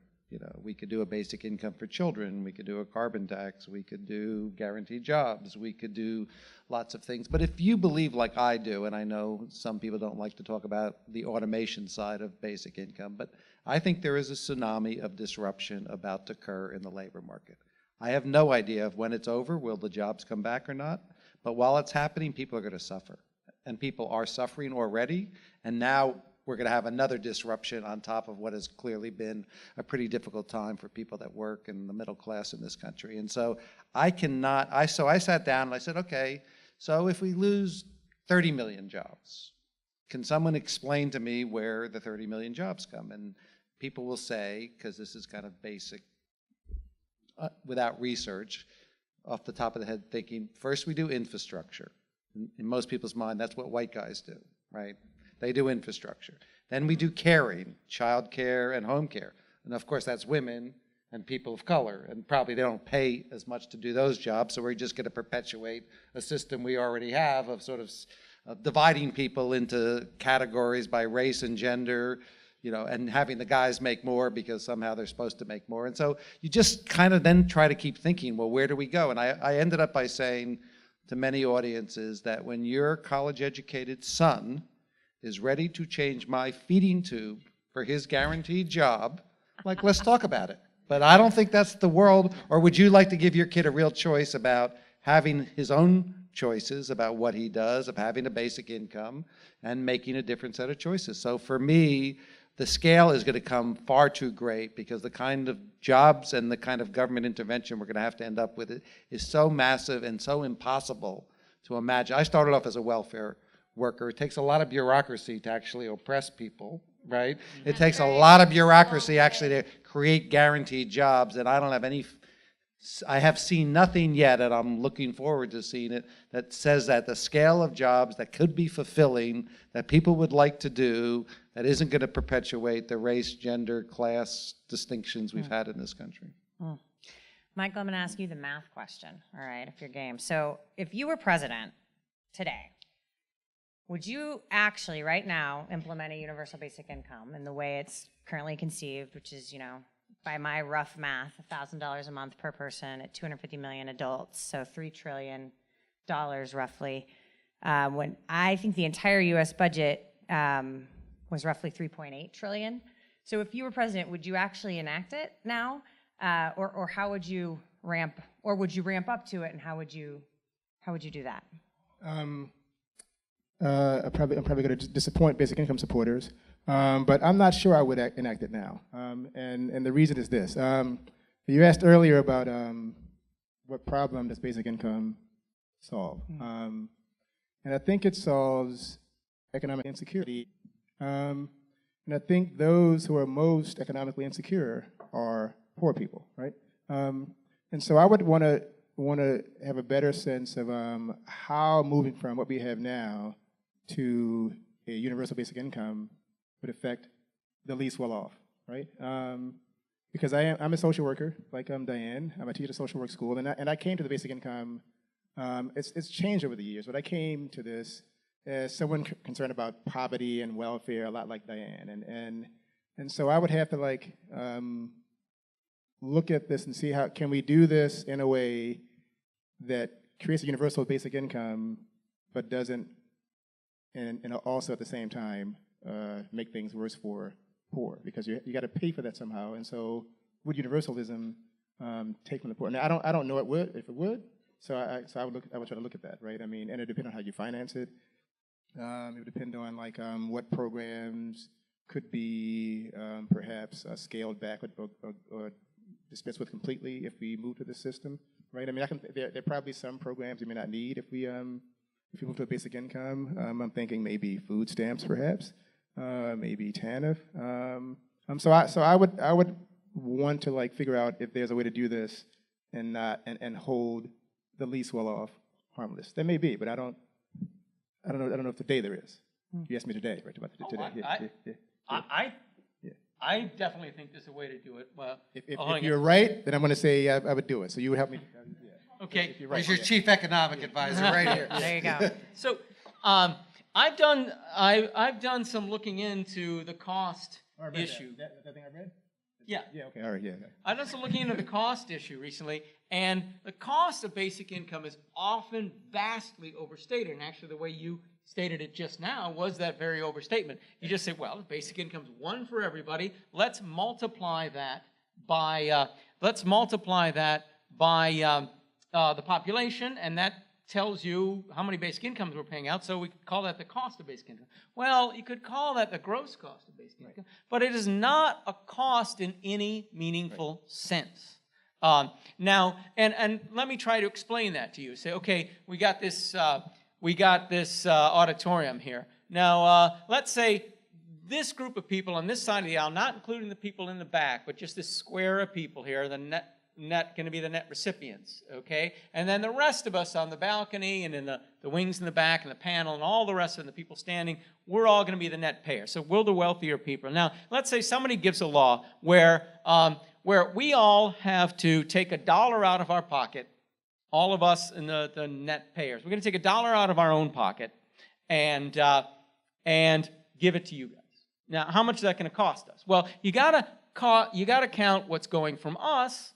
We could do a basic income for children, we could do a carbon tax, we could do guaranteed jobs, we could do lots of things. But if you believe like I do, and I know some people don't like to talk about the automation side of basic income, but I think there is a tsunami of disruption about to occur in the labor market. I have no idea of when it's over, will the jobs come back or not, but while it's happening, people are going to suffer. And people are suffering already, and now we're going to have another disruption on top of what has clearly been a pretty difficult time for people that work in the middle class in this country. And so I sat down and I said, okay, so if we lose 30 million jobs, can someone explain to me where the 30 million jobs come? And people will say, because this is kind of basic, without research, off the top of the head thinking, first we do infrastructure. In most people's mind, that's what white guys do. right? They do infrastructure. Then we do caring, child care and home care. And of course, that's women and people of color, and probably they don't pay as much to do those jobs, so we're just going to perpetuate a system we already have of sort of dividing people into categories by race and gender, you know, and having the guys make more because somehow they're supposed to make more. And so you just kind of then try to keep thinking, well, where do we go? And I ended up by saying to many audiences that when your college-educated son is ready to change my feeding tube for his guaranteed job, like, let's talk about it. But I don't think that's the world. Or would you like to give your kid a real choice about having his own choices about what he does, of having a basic income, and making a different set of choices? So for me, the scale is going to come far too great because the kind of jobs and the kind of government intervention we're going to have to end up with is so massive and so impossible to imagine. I started off as a welfare worker. It takes a lot of bureaucracy to actually oppress people, right? It takes a lot of bureaucracy actually to create guaranteed jobs, and I have seen nothing yet, and I'm looking forward to seeing it, that says that the scale of jobs that could be fulfilling, that people would like to do, that isn't going to perpetuate the race, gender, class distinctions we've had in this country. Michael, I'm going to ask you the math question, all right, if you're game. So if you were president today, would you actually right now implement a universal basic income in the way it's currently conceived, which is, you know, by my rough math, $1,000 a month per person at 250 million adults, so $3 trillion roughly. When I think the entire U.S. budget was roughly 3.8 trillion. So if you were president, would you actually enact it now, or how would you ramp, or would you ramp up to it, and how would you do that? I'm probably going to disappoint basic income supporters, but I'm not sure I would enact it now. And the reason is this. You asked earlier about what problem does basic income solve? And I think it solves economic insecurity. And I think those who are most economically insecure are poor people, right? And so I would want to have a better sense of how moving from what we have now to a universal basic income would affect the least well-off, right? Because I'm a social worker, like Diane. I'm a teacher at a social work school, and I came to the basic income. It's changed over the years, but I came to this as someone concerned about poverty and welfare, a lot like Diane, and so I would have to look at this and see how can we do this in a way that creates a universal basic income, but doesn't, and also at the same time make things worse for poor, because you got to pay for that somehow. And so would universalism take from the poor? Now I don't know if it would. So I would try to look at that, right? I mean, and it depends on how you finance it. It would depend on what programs could be perhaps scaled back or dispensed with completely if we move to this system, right? I mean, there are probably some programs we may not need if we move to a basic income. I'm thinking maybe food stamps, perhaps, maybe TANF. So I would want to figure out if there's a way to do this and hold the least well-off harmless. There may be, but I don't know if today there is. You asked me today, right? About today. I definitely think there's a way to do it. Well, if you're right, then I'm going to say I would do it. So you would help me. Okay. You're right. He's your chief economic advisor right here. There you go. So I've done some looking into the cost issue. That thing I read? Yeah. Yeah. Okay. All right. Yeah. I've done some looking into the cost issue recently, and the cost of basic income is often vastly overstated. And actually, the way you stated it just now was that very overstatement. You just say, well, the basic income's one for everybody. Let's multiply that by the population, and that tells you how many basic incomes we're paying out, so we call that the cost of basic income. Well, you could call that the gross cost of basic income, but it is not a cost in any meaningful sense. Now, and let me try to explain that to you. Say, okay, we got this auditorium here. Now, let's say this group of people on this side of the aisle, not including the people in the back, but just this square of people here, going to be the net recipients, okay? And then the rest of us on the balcony and in the wings in the back and the panel and all the rest of the people standing, we're all going to be the net payer. So we're the wealthier people. Now, let's say somebody gives a law where we all have to take $1 out of our pocket, all of us in the net payers. We're going to take $1 out of our own pocket and give it to you guys. Now, how much is that going to cost us? Well, you got to count what's going from us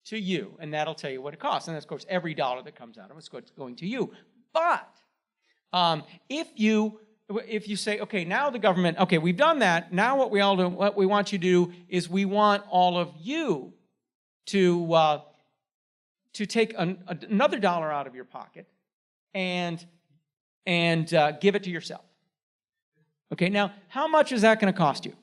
to you, and that'll tell you what it costs. And of course, every dollar that comes out of it's going to you. But if you say, okay, now the government, okay, we've done that. Now what we want you to do is we want all of you to take another dollar out of your pocket and give it to yourself. Okay, now how much is that going to cost you?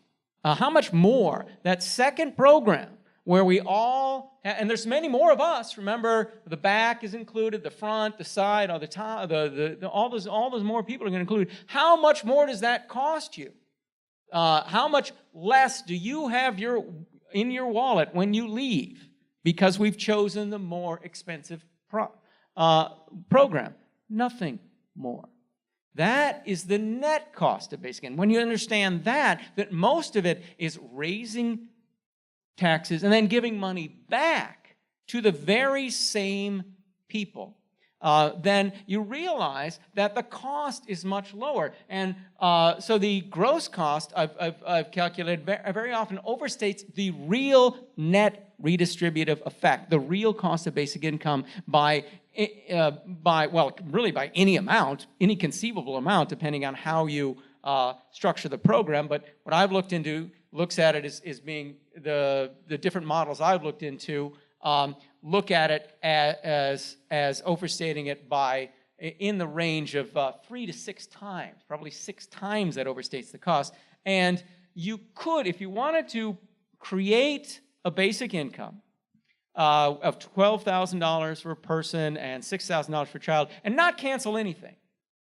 How much more? That second program where we all, and there's many more of us. Remember, the back is included, the front, the side, all the top, all those more people are going to include. How much more does that cost you? How much less do you have in your wallet when you leave? Because we've chosen the more expensive program. Nothing more. That is the net cost of basic income. When you understand that most of it is raising taxes and then giving money back to the very same people, then you realize that the cost is much lower. And so the gross cost, I've calculated, very often overstates the real net redistributive effect, the real cost of basic income by any amount, any conceivable amount, depending on how you structure the program. But what I've looked into looks at it as being the different models I've looked into look at it as overstating it by in the range of 3 to 6 times, probably 6 times that overstates the cost. And you could, if you wanted to create a basic income of $12,000 for a person and $6,000 for a child, and not cancel anything,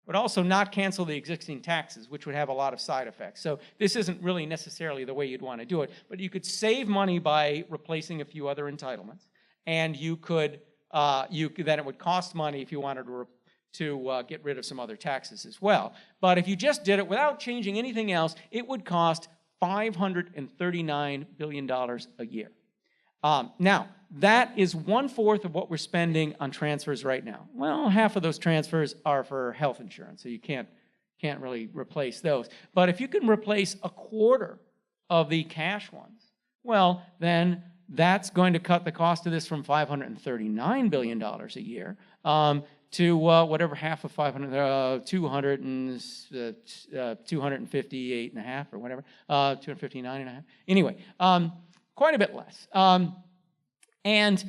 but also not cancel the existing taxes, which would have a lot of side effects. So this isn't really necessarily the way you'd want to do it, but you could save money by replacing a few other entitlements, and then it would cost money if you wanted to get rid of some other taxes as well. But if you just did it without changing anything else, it would cost $539 billion a year. Now, that is 1/4 of what we're spending on transfers right now. Well, half of those transfers are for health insurance, so you can't really replace those. But if you can replace 1/4 of the cash ones, well, then that's going to cut the cost of this from $539 billion a year to whatever half of 500, 258.5 or whatever, 259.5. Anyway, quite a bit less. And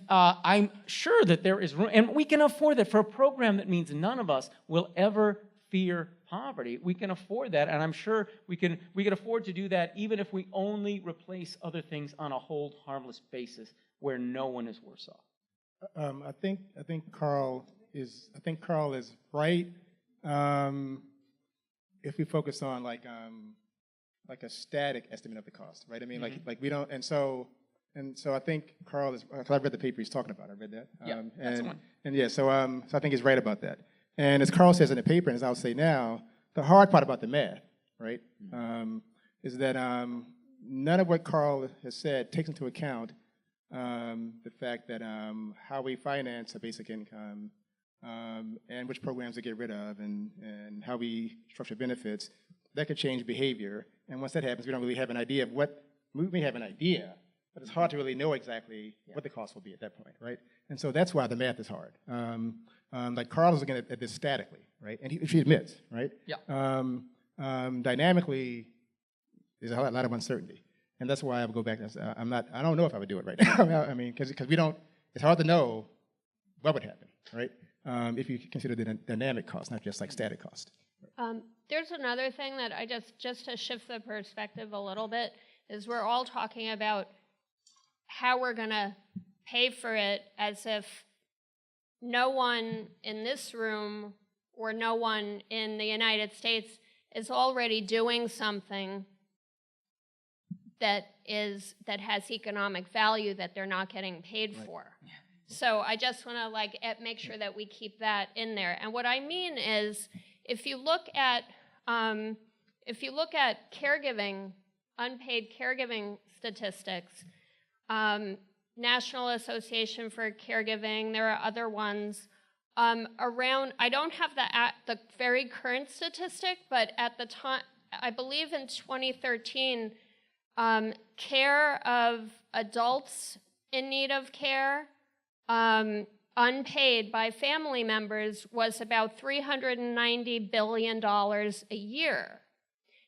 I'm sure that there is room, and we can afford that for a program that means none of us will ever fear poverty. We can afford that, and I'm sure we can afford to do that even if we only replace other things on a hold harmless basis where no one is worse off. I think Carl is right. If we focus on like a static estimate of the cost, right? I mean, like we don't, and so I think Carl is. Cause I read the paper he's talking about. I read that. Yeah, that's the one. And yeah, so I think he's right about that. And as Carl says in the paper, and as I'll say now, the hard part about the math, right, is that none of what Carl has said takes into account the fact that how we finance a basic income and which programs to get rid of and how we structure benefits, that could change behavior. And once that happens, we don't really have an idea of what, we may have an idea, but it's hard to really know exactly what the cost will be at that point, right? And so that's why the math is hard. Like Carl is looking at this statically, right? And she admits, right? Yeah. Dynamically, there's a lot of uncertainty. And that's why I would go back and say, I don't know if I would do it right now. I mean, because we don't, it's hard to know what would happen, right? If you consider the dynamic cost, not just like static cost. There's another thing that I just to shift the perspective a little bit, is we're all talking about how we're going to pay for it as if no one in this room or no one in the United States is already doing something that has economic value that they're not getting paid for. So I just want to make sure that we keep that in there. And what I mean is, if you look at caregiving, unpaid caregiving statistics, National Association for Caregiving, there are other ones around. I don't have the very current statistic, but at the time, I believe in 2013, care of adults in need of care, unpaid by family members, was about $390 billion a year.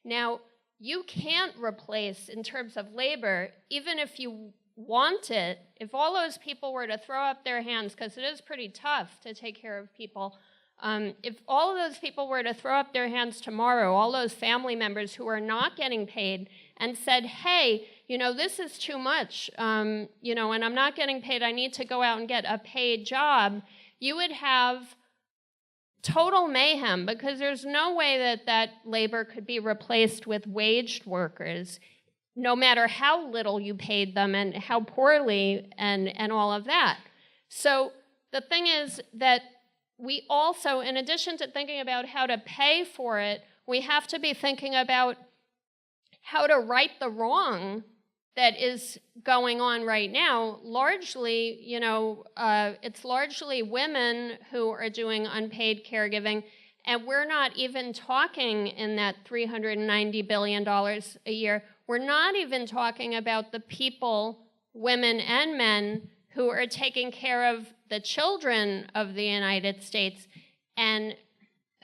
Now, you can't replace, in terms of labor, even if you want it, if all those people were to throw up their hands, because it is pretty tough to take care of people, if all of those people were to throw up their hands tomorrow, all those family members who are not getting paid, and said, hey, this is too much, and I'm not getting paid, I need to go out and get a paid job, you would have total mayhem, because there's no way that labor could be replaced with waged workers, no matter how little you paid them and how poorly and all of that. So the thing is that we also, in addition to thinking about how to pay for it, we have to be thinking about how to right the wrong that is going on right now. Largely, it's largely women who are doing unpaid caregiving, and we're not even talking in that $390 billion a year. We're not even talking about the people, women and men, who are taking care of the children of the United States, and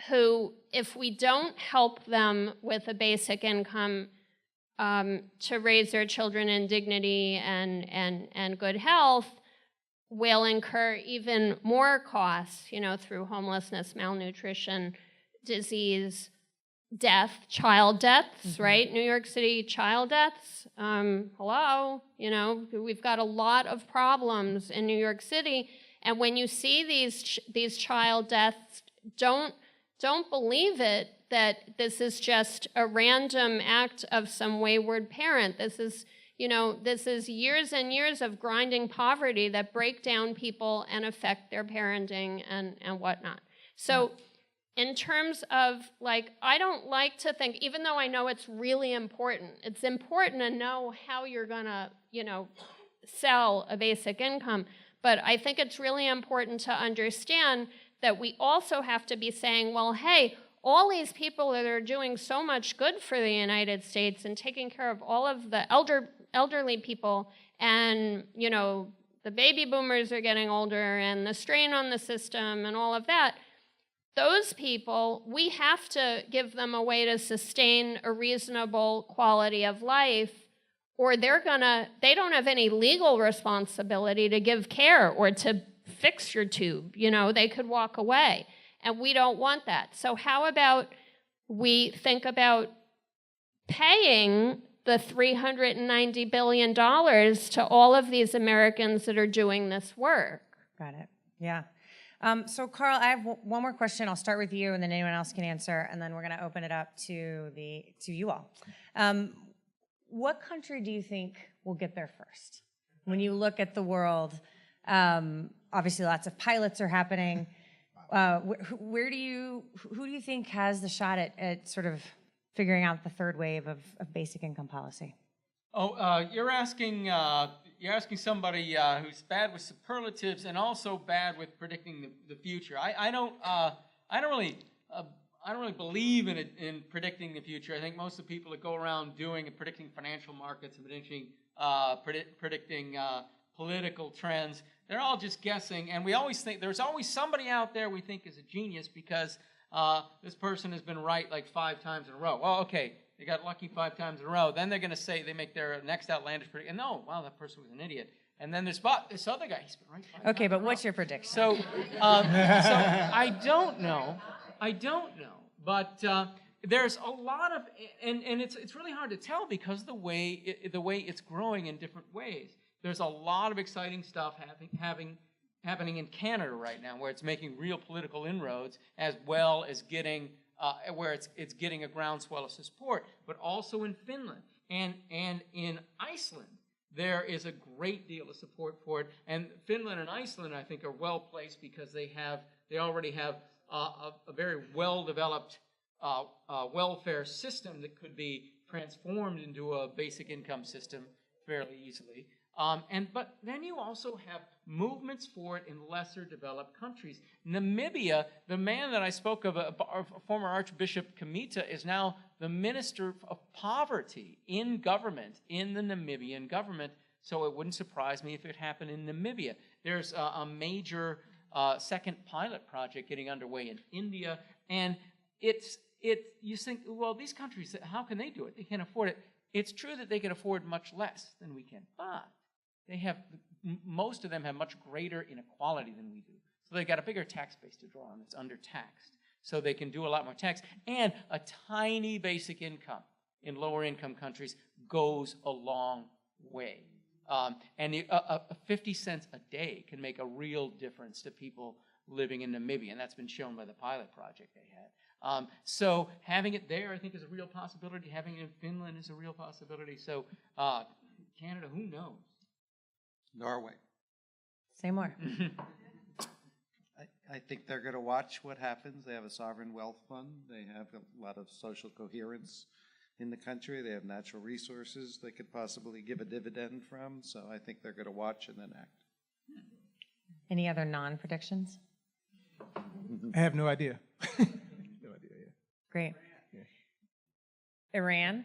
who, if we don't help them with a basic income to raise their children in dignity and good health, will incur even more costs, through homelessness, malnutrition, disease, death, child deaths, right? New York City child deaths. Hello, we've got a lot of problems in New York City, and when you see these child deaths, don't believe it that this is just a random act of some wayward parent. This is years and years of grinding poverty that break down people and affect their parenting and whatnot. So in terms of, I don't like to think, even though I know it's really important, it's important to know how you're gonna, sell a basic income, but I think it's really important to understand that we also have to be saying, well, hey, all these people that are doing so much good for the United States and taking care of all of the elderly people, and, the baby boomers are getting older, and the strain on the system and all of that, those people, we have to give them a way to sustain a reasonable quality of life, or they don't have any legal responsibility to give care or to fix your tube. They could walk away, and we don't want that. So how about we think about paying the $390 billion to all of these Americans that are doing this work? Got it. Yeah. So Carl, I have one more question. I'll start with you, and then anyone else can answer, and then we're going to open it up to you all. What country do you think will get there first? When you look at the world, obviously lots of pilots are happening. Who do you think has the shot at sort of figuring out the third wave of basic income policy? You're asking somebody who's bad with superlatives and also bad with predicting the future. I don't really believe in predicting the future. I think most of the people that go around predicting financial markets and predicting political trends, they're all just guessing. And we always think there's always somebody out there we think is a genius because this person has been right 5 times in a row. Well, okay, they got lucky 5 times in a row. Then they're going to say they make their next outlandish prediction. No, wow, that person was an idiot. And then there's this other guy. He's been right 5 times. Okay, but what's your prediction? So I don't know. But there's a lot of, and it's really hard to tell because the way it's growing in different ways. There's a lot of exciting stuff happening in Canada right now, where it's making real political inroads, as well as getting where it's getting a groundswell of support, but also in Finland. And in Iceland, there is a great deal of support for it. And Finland and Iceland, I think, are well placed because they already have a very well-developed welfare system that could be transformed into a basic income system fairly easily. But then you also have movements for it in lesser developed countries. Namibia, the man that I spoke of, former Archbishop Kamita, is now the Minister of Poverty in government, in the Namibian government, so it wouldn't surprise me if it happened in Namibia. There's a major second pilot project getting underway in India, and you think, well, these countries, how can they do it? They can't afford it. It's true that they can afford much less than we can, but most of them have much greater inequality than we do. So they've got a bigger tax base to draw on that's undertaxed. So they can do a lot more tax. And a tiny basic income in lower income countries goes a long way. And 50 cents a day can make a real difference to people living in Namibia, and that's been shown by the pilot project they had. So having it there, I think, is a real possibility. Having it in Finland is a real possibility. So Canada, who knows? Norway. Say more. I think they're going to watch what happens. They have a sovereign wealth fund. They have a lot of social coherence in the country. They have natural resources they could possibly give a dividend from. So I think they're going to watch and then act. Any other non-predictions? I have no idea. No idea, yeah. Great. Yeah. Iran?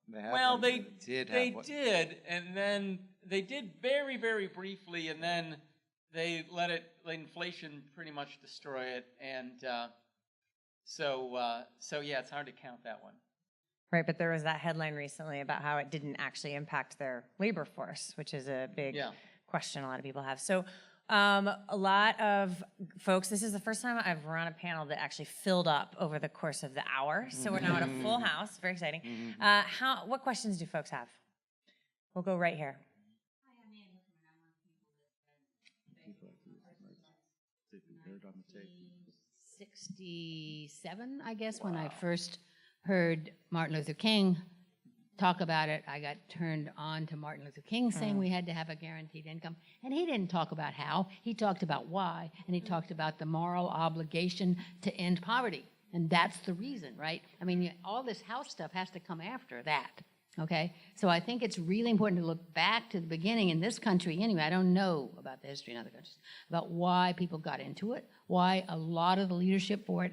Well, they did have one. did, and then they did very, very briefly, and then they let inflation pretty much destroy it, and so yeah, it's hard to count that one. Right, but there was that headline recently about how it didn't actually impact their labor force, which is a big question a lot of people have. So a lot of folks, this is the first time I've run a panel that actually filled up over the course of the hour. So we're now at a full house, very exciting. What questions do folks have? We'll go right here. 67, I guess, when I first heard Martin Luther King talk about it. I got turned on to Martin Luther King saying we had to have a guaranteed income. And he didn't talk about how. He talked about why. And he talked about the moral obligation to end poverty. And that's the reason, right? I mean, all this house stuff has to come after that. Okay? So I think it's really important to look back to the beginning in this country. Anyway, I don't know about the history in other countries, about why people got into it, why a lot of the leadership for it,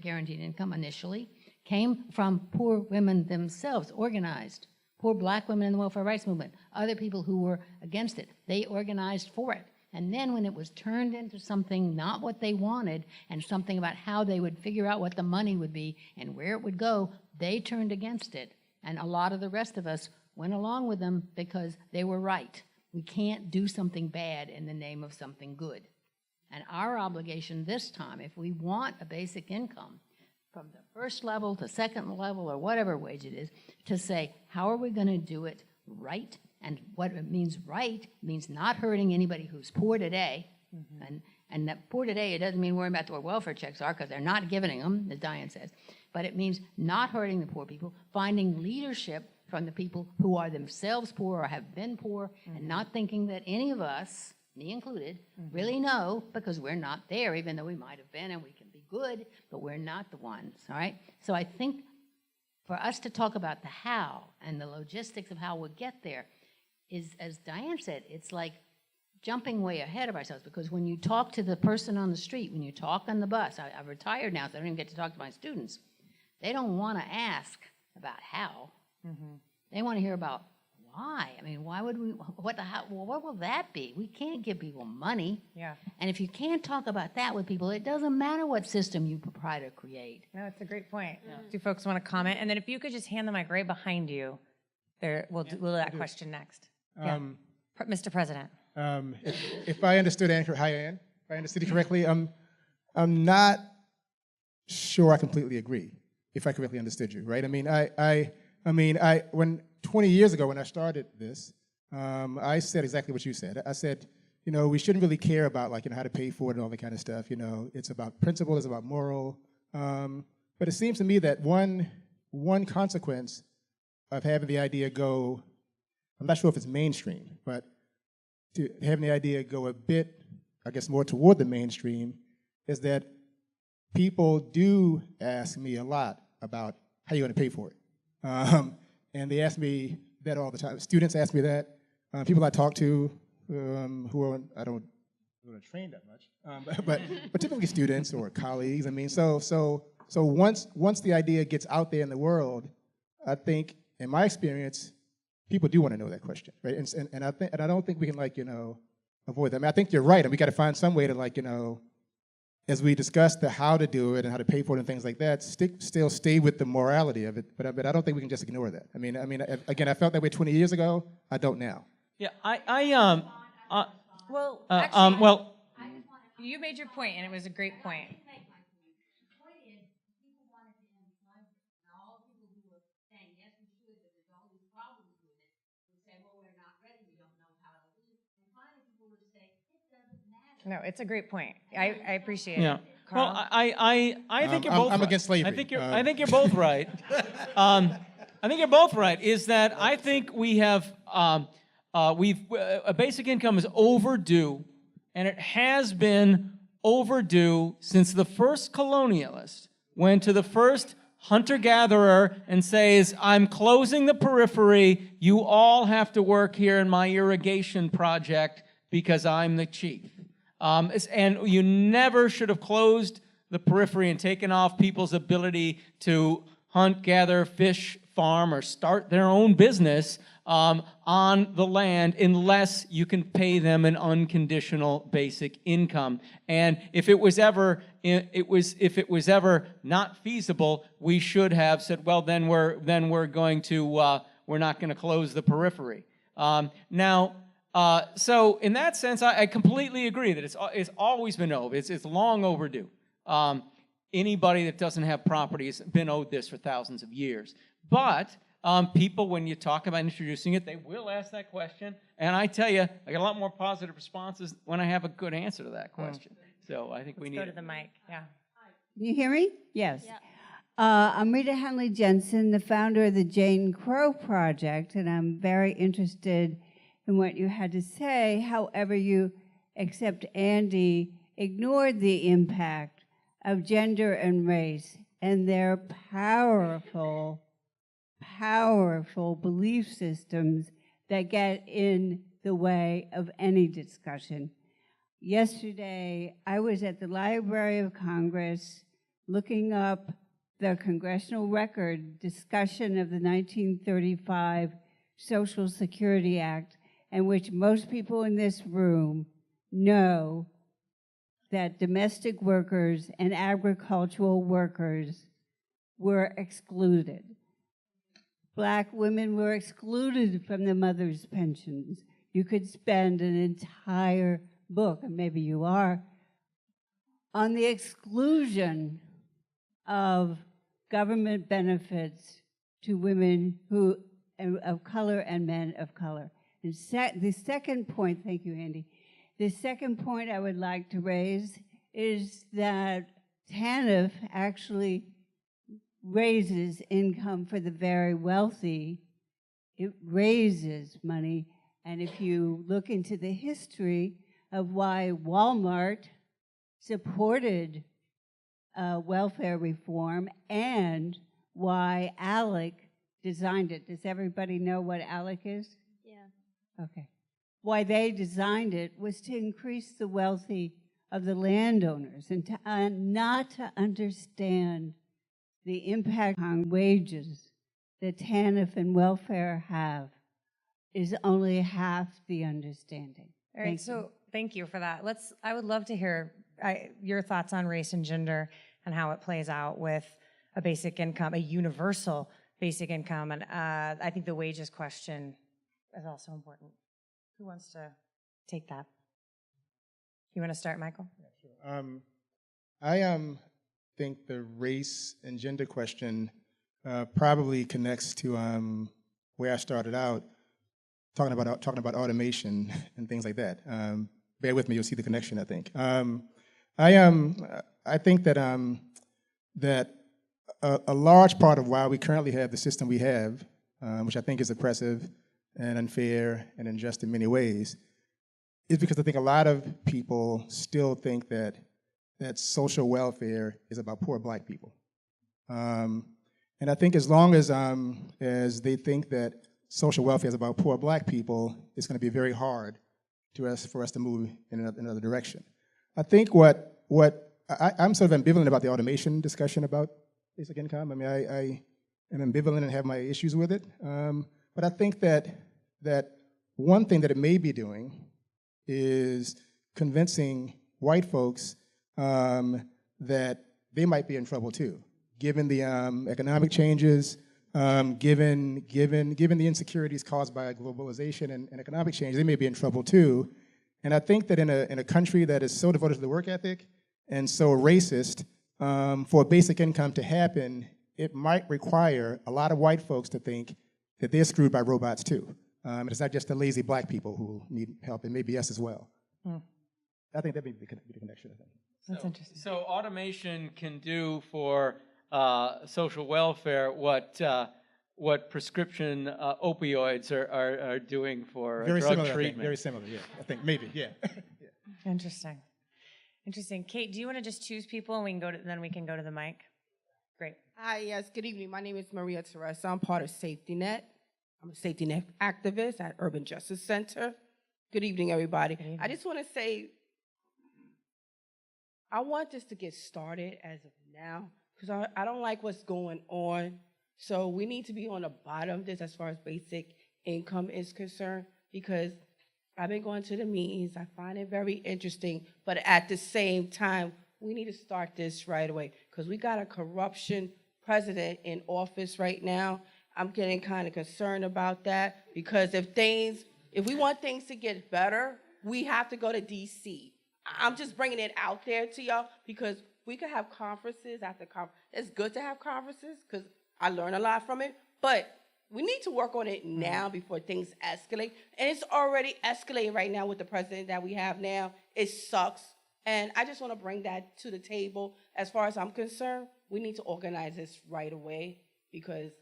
guaranteed income initially, came from poor women themselves, organized. Poor black women in the welfare rights movement, other people who were against it. They organized for it. And then when it was turned into something not what they wanted and something about how they would figure out what the money would be and where it would go, they turned against it. And a lot of the rest of us went along with them because they were right. We can't do something bad in the name of something good. And our obligation this time, if we want a basic income, from the first level to second level or whatever wage it is, to say, how are we going to do it right? And what it means right means not hurting anybody who's poor today. And that poor today, it doesn't mean worrying about where welfare checks are, because they're not giving them, as Diane says. But it means not hurting the poor people, finding leadership from the people who are themselves poor or have been poor, and not thinking that any of us, me included, really know, because we're not there, even though we might have been and we can be good, but we're not the ones, all right? So I think for us to talk about the how and the logistics of how we'll get there is, as Diane said, it's like jumping way ahead of ourselves, because when you talk to the person on the street, when you talk on the bus, I've retired now, so I don't even get to talk to my students, they don't want to ask about how. They want to hear about why. I mean, why would we, what will that be? We can't give people money. Yeah. And if you can't talk about that with people, it doesn't matter what system you try to create. No, it's a great point. Do folks want to comment? And then if you could just hand the mic right behind you, there, we'll do that question next. Mr. President. If I understood Anchor, hi Ann, if I understood you correctly, I'm not sure I completely agree, if I correctly understood you, right? I mean, when 20 years ago when I started this, I said exactly what you said. I said, you know, we shouldn't really care about like, you know, how to pay for it and all that kind of stuff. You know, it's about principle, it's about moral. But it seems to me that one consequence of having the idea go, I'm not sure if it's mainstream, but to having the idea go a bit, I guess, more toward the mainstream, is that people do ask me a lot about how you're going to pay for it. And they ask me that all the time. Students ask me that. People I talk to who are, I don't train that much, but typically students or colleagues. I mean, so once the idea gets out there in the world, I think, in my experience, people do want to know that question, right? And I don't think we can, like, avoid that. I mean, I think you're right, and we got to find some way to, like, as we discuss the how to do it and how to pay for it and things like that, still stay with the morality of it. But I don't think we can just ignore that. I mean, again, I felt that way 20 years ago. I don't now. Yeah, Well, actually, well, you made your point, and it was a great point. No, it's a great point. I appreciate yeah. it. Carl? Well, I think you're both. I'm right. against slavery. I think you're both right. I think you're both right. Is that I think we have a basic income is overdue, and it has been overdue since the first colonialist went to the first hunter-gatherer and says, "I'm closing the periphery. You all have to work here in my irrigation project because I'm the chief." And you never should have closed the periphery and taken off people's ability to hunt, gather, fish, farm, or start their own business on the land unless you can pay them an unconditional basic income. And if it was ever not feasible, we should have said, well, then we're not going to close the periphery. So in that sense, I completely agree that it's always been owed. It's long overdue. Anybody that doesn't have property has been owed this for thousands of years. But people, when you talk about introducing it, they will ask that question. And I tell you, I get a lot more positive responses when I have a good answer to that question. So I think we need Go to the mic. Yeah. Can you hear me? Yes. Yeah. I'm Rita Henley Jensen, the founder of the Jane Crow Project, and I'm very interested in what you had to say. However, you, except Andy, ignored the impact of gender and race and their powerful belief systems that get in the way of any discussion. Yesterday, I was at the Library of Congress looking up the congressional record discussion of the 1935 Social Security Act, in which most people in this room know that domestic workers and agricultural workers were excluded. Black women were excluded from the mother's pensions. You could spend an entire book, and maybe you are, on the exclusion of government benefits to women of color and men of color. And the second point, thank you, Andy. The second point I would like to raise is that TANF actually raises income for the very wealthy. It raises money. And if you look into the history of why Walmart supported welfare reform and why ALEC designed it. Does everybody know what ALEC is? Yeah. Okay. Why they designed it was to increase the wealthy of the landowners and not to understand the impact on wages that TANF and welfare have is only half the understanding. All right, so thank you for that. I would love to hear your thoughts on race and gender and how it plays out with a basic income, a universal basic income. And I think the wages question is also important. Who wants to take that? You want to start, Michael? Yeah, sure. I think the race and gender question probably connects to where I started out, talking about automation and things like that. Bear with me; you'll see the connection. I think. I think that that a large part of why we currently have the system we have which I think is oppressive and unfair and unjust in many ways, is because I think a lot of people still think that social welfare is about poor black people. And I think as long as they think that social welfare is about poor black people, it's going to be very hard for us to move in another direction. I think I'm sort of ambivalent about the automation discussion about basic income. I mean, I am ambivalent and have my issues with it. But I think that one thing that it may be doing is convincing white folks that they might be in trouble too, given the economic changes, given the insecurities caused by globalization and economic change, they may be in trouble too. And I think that in a country that is so devoted to the work ethic and so racist, for a basic income to happen, it might require a lot of white folks to think that they're screwed by robots too. And it's not just the lazy black people who need help, it may be us as well. I think that may be the connection, I think. That's interesting. So automation can do for social welfare what prescription opioids are doing for Very drug similar, I think. treatment. Very similar, yeah. I think maybe, yeah. Interesting. Interesting. Kate, do you want to just choose people and then we can go to the mic? Great. Hi, yes, good evening. My name is Maria Teresa. I'm part of Safety Net. I'm a Safety Net activist at Urban Justice Center. Good evening, everybody. Good evening. I just want to say, I want this to get started as of now, because I don't like what's going on. So we need to be on the bottom of this as far as basic income is concerned, because I've been going to the meetings. I find it very interesting, but at the same time, we need to start this right away, because we got a corruption president in office right now. I'm getting kind of concerned about that, because if we want things to get better, we have to go to DC. I'm just bringing it out there to y'all, because we could have conferences after conference. It's good to have conferences, because I learn a lot from it, but we need to work on it now before things escalate. And it's already escalating right now with the president that we have now. It sucks. And I just want to bring that to the table. As far as I'm concerned, we need to organize this right away, because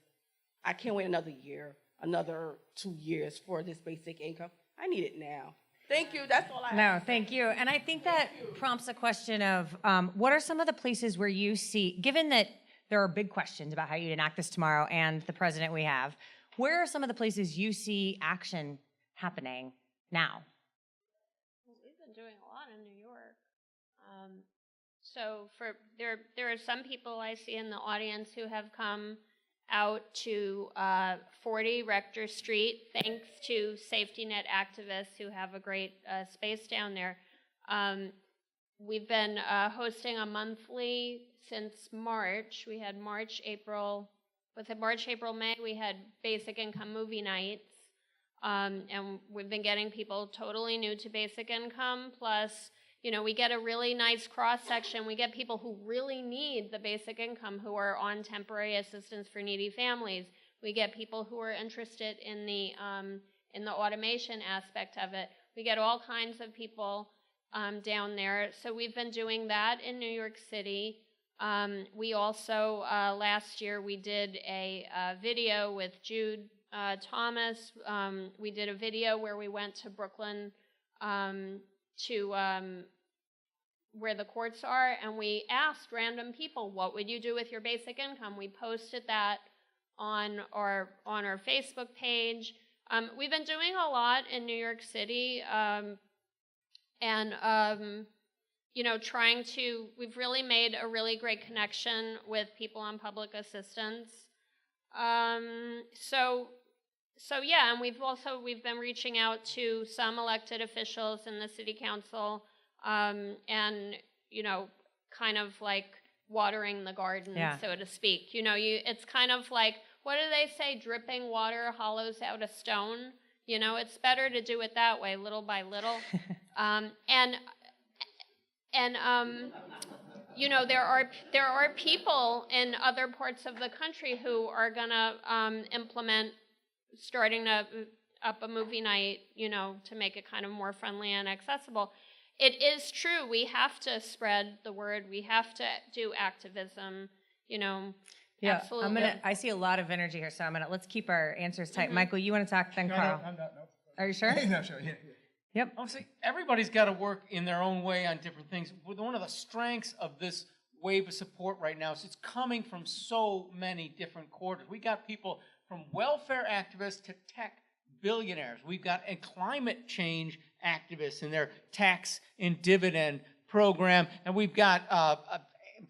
I can't wait another year, another 2 years for this basic income. I need it now. Thank you. That's all I have. No, thank you. And I think that prompts a question of what are some of the places where you see, given that there are big questions about how you enact this tomorrow and the president we have, where are some of the places you see action happening now? We've been doing a lot in New York. So there are some people I see in the audience who have come out to 40 Rector Street, thanks to Safety Net activists who have a great space down there. We've been hosting a monthly since March. We had March, April, May, we had basic income movie nights. And we've been getting people totally new to basic income, plus, you know, we get a really nice cross-section. We get people who really need the basic income who are on temporary assistance for needy families. We get people who are interested in the automation aspect of it. We get all kinds of people down there. So we've been doing that in New York City. We also, last year, we did a video with Jude Thomas. We did a video where we went to Brooklyn to where the courts are, and we asked random people, what would you do with your basic income? We posted that on our Facebook page. We've been doing a lot in New York City, you know, we've really made a really great connection with people on public assistance. So yeah, and we've been reaching out to some elected officials in the city council, and, you know, kind of like watering the garden, so to speak. You know, it's kind of like, what do they say? Dripping water hollows out a stone. You know, it's better to do it that way, little by little. You know, there are people in other parts of the country who are gonna implement starting up a movie night, you know, to make it kind of more friendly and accessible. It is true, we have to spread the word, we have to do activism, you know. Yeah, Absolutely. I see a lot of energy here, so let's keep our answers tight. Michael, you want to talk, then No, Carl. I'm not, no. Are you sure? No, sure, yeah. Yep. Obviously, everybody's got to work in their own way on different things. One of the strengths of this wave of support right now is it's coming from so many different quarters. We got people from welfare activists to tech billionaires. We've got a climate change activists in their tax and dividend program, and we've got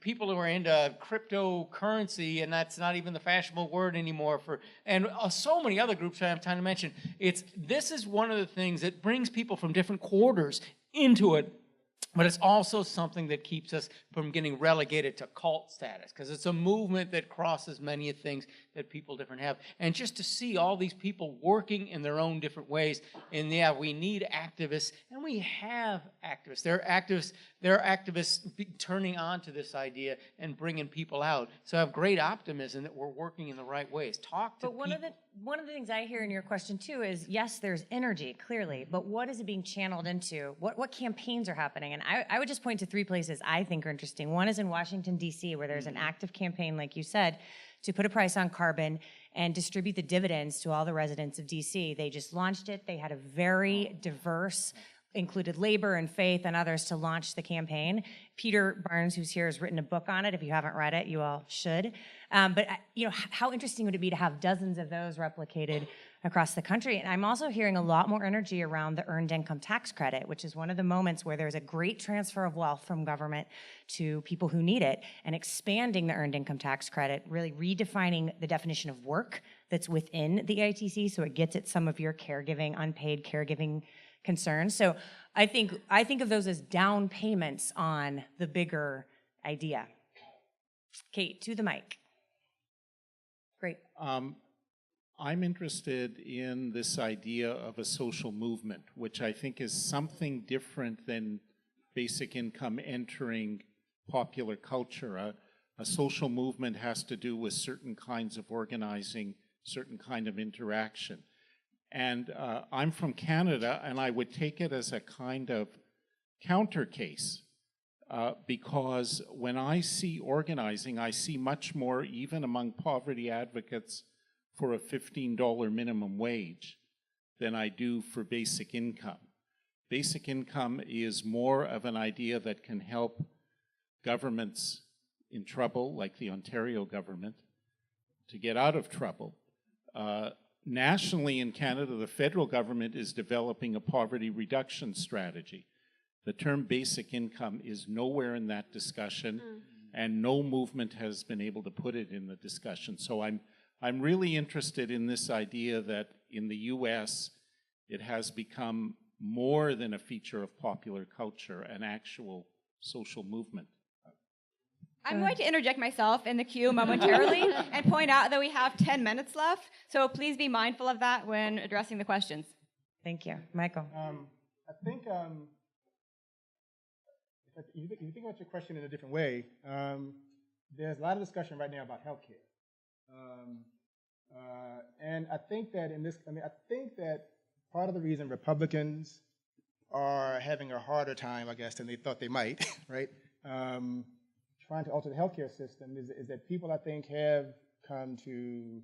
people who are into cryptocurrency, and that's not even the fashionable word anymore, and so many other groups I don't have time to mention. This is one of the things that brings people from different quarters into it, but it's also something that keeps us from getting relegated to cult status, because it's a movement that crosses many things that people different have. And just to see all these people working in their own different ways, and yeah, we need activists, and we have activists. There are activists turning on to this idea and bringing people out. So I have great optimism that we're working in the right ways. Talk to But people. one of the things I hear in your question too is, yes, there's energy, clearly, but what is it being channeled into? What campaigns are happening? And I would just point to 3 places I think are interesting. One is in Washington, D.C., where there's an active campaign, like you said, to put a price on carbon and distribute the dividends to all the residents of D.C. They just launched it. They had a very diverse, included labor and faith and others to launch the campaign. Peter Barnes, who's here, has written a book on it. If you haven't read it, you all should. But how interesting would it be to have dozens of those replicated across the country? And I'm also hearing a lot more energy around the earned income tax credit, which is one of the moments where there's a great transfer of wealth from government to people who need it, and expanding the earned income tax credit, really redefining the definition of work that's within the EITC so it gets at some of your caregiving, unpaid caregiving concerns. So I think of those as down payments on the bigger idea. Kate, to the mic. Great. I'm interested in this idea of a social movement, which I think is something different than basic income entering popular culture. A social movement has to do with certain kinds of organizing, certain kind of interaction. And I'm from Canada, and I would take it as a kind of counter case, because when I see organizing, I see much more, even among poverty advocates, for a $15 minimum wage than I do for basic income. Basic income is more of an idea that can help governments in trouble, like the Ontario government, to get out of trouble. Nationally in Canada, the federal government is developing a poverty reduction strategy. The term basic income is nowhere in that discussion, and no movement has been able to put it in the discussion. So I'm really interested in this idea that in the US, it has become more than a feature of popular culture, an actual social movement. I'm going to interject myself in the queue momentarily and point out that we have 10 minutes left, so please be mindful of that when addressing the questions. Thank you. Michael. I think if you think about your question in a different way, there's a lot of discussion right now about healthcare. And I think that I think that part of the reason Republicans are having a harder time, I guess, than they thought they might, right? Trying to alter the healthcare system is that people, I think, have come to,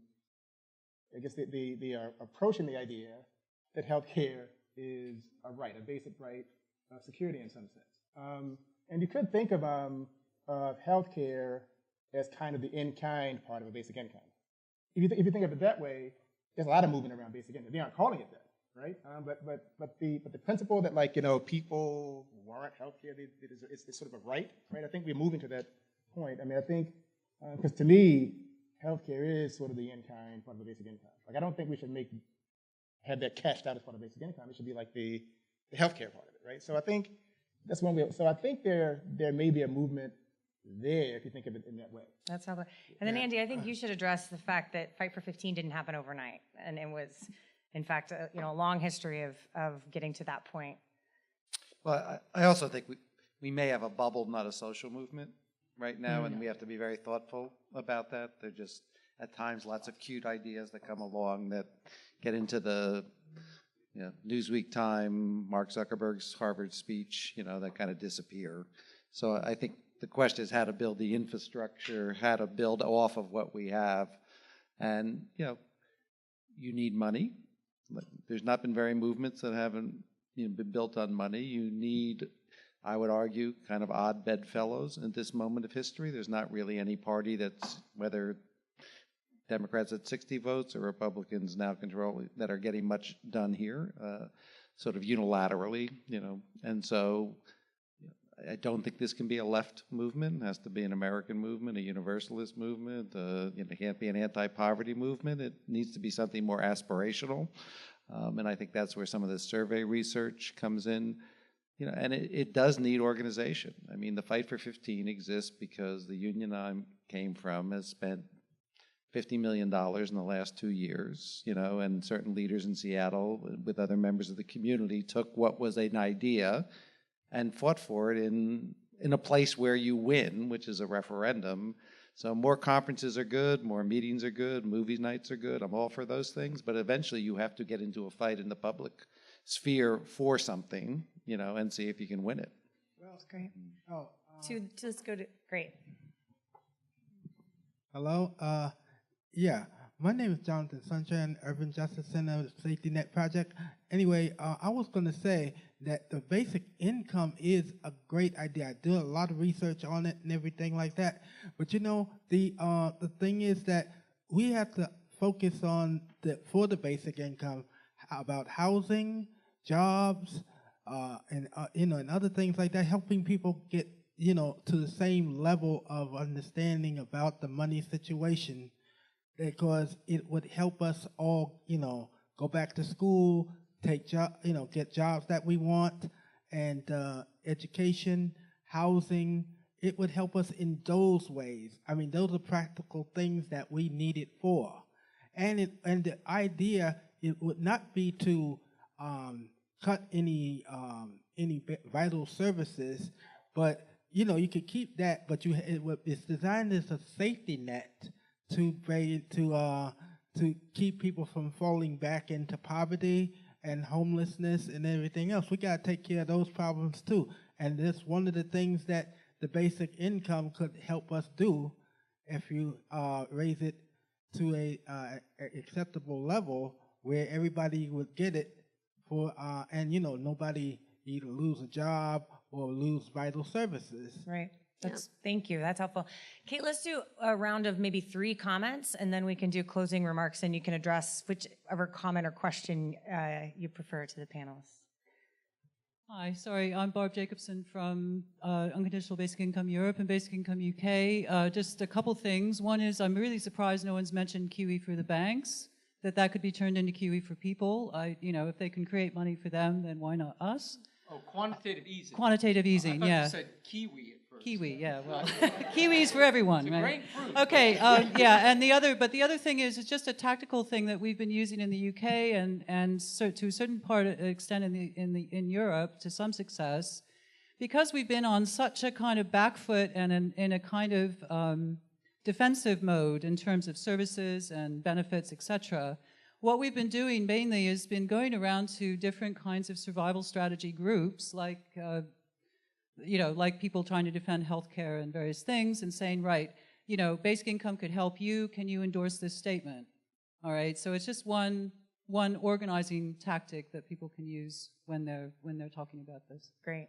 I guess, they are approaching the idea that healthcare is a right, a basic right of security in some sense. And you could think of healthcare as kind of the in-kind part of a basic income. If you think of it that way, there's a lot of movement around basic income. They aren't calling it that, right? But the principle that, like, people warrant healthcare, it's sort of a right, right? I think we're moving to that point. I mean, I think because to me, healthcare is sort of the in-kind part of the basic income. Like, I don't think we should have that cashed out as part of basic income. It should be like the healthcare part of it, right? So I think that's one way. So I think there may be a movement there if you think of it in that way. That's how. And then Andy, I think you should address the fact that Fight for 15 didn't happen overnight, and it was, in fact, a long history of getting to that point. Well, I also think we may have a bubble, not a social movement right now, and we have to be very thoughtful about that. There are just, at times, lots of cute ideas that come along that get into the Newsweek time, Mark Zuckerberg's Harvard speech, that kind of disappear. So I think the question is how to build the infrastructure, how to build off of what we have. And, you need money. There's not been very movements that haven't been built on money. You need, I would argue, kind of odd bedfellows in this moment of history. There's not really any party that's, whether Democrats at 60 votes or Republicans now control, that are getting much done here, sort of unilaterally, And so I don't think this can be a left movement. It has to be an American movement, a universalist movement. It can't be an anti-poverty movement. It needs to be something more aspirational. And I think that's where some of the survey research comes in. And it does need organization. I mean, the Fight for 15 exists because the union I came from has spent $50 million in the last 2 years, and certain leaders in Seattle with other members of the community took what was an idea and fought for it in a place where you win, which is a referendum. So more conferences are good, more meetings are good, movie nights are good. I'm all for those things, but eventually you have to get into a fight in the public sphere for something, and see if you can win it. Well, that's great. Let's go to, great. Hello. Yeah, my name is Jonathan Sunshine, Urban Justice Center, Safety Net Project. Anyway, I was going to say that the basic income is a great idea. I do a lot of research on it and everything like that. But the thing is that we have to focus on for the basic income about housing, jobs, and other things like that, helping people get to the same level of understanding about the money situation. Because it would help us all, go back to school, get jobs that we want, and education, housing. It would help us in those ways. I mean, those are practical things that we need it for. And the idea, it would not be to cut any vital services, but you could keep that. But it's designed as a safety net to keep people from falling back into poverty and homelessness and everything else. We got to take care of those problems too. And that's one of the things that the basic income could help us do if you raise it to a acceptable level where everybody would get it and nobody either lose a job or lose vital services. Right. Thank you. That's helpful. Kate, let's do a round of maybe 3 comments, and then we can do closing remarks, and you can address whichever comment or question you prefer to the panelists. Hi, sorry, I'm Barb Jacobson from Unconditional Basic Income Europe and Basic Income UK. Just a couple things. One is I'm really surprised no one's mentioned QE for the banks, that could be turned into QE for people. If they can create money for them, then why not us? Oh, quantitative easing. Quantitative easing, I thought yeah. You said kiwi at first. Kiwi, yeah, well, kiwis for everyone, it's a right? great fruit. Okay, yeah, and the other thing is it's just a tactical thing that we've been using in the UK and so to a certain extent in Europe to some success, because we've been on such a kind of back foot and in a kind of defensive mode in terms of services and benefits, etc. What we've been doing mainly has been going around to different kinds of survival strategy groups, like people trying to defend healthcare and various things, and saying, right, basic income could help you. Can you endorse this statement? All right. So it's just one organizing tactic that people can use when they're talking about this. Great.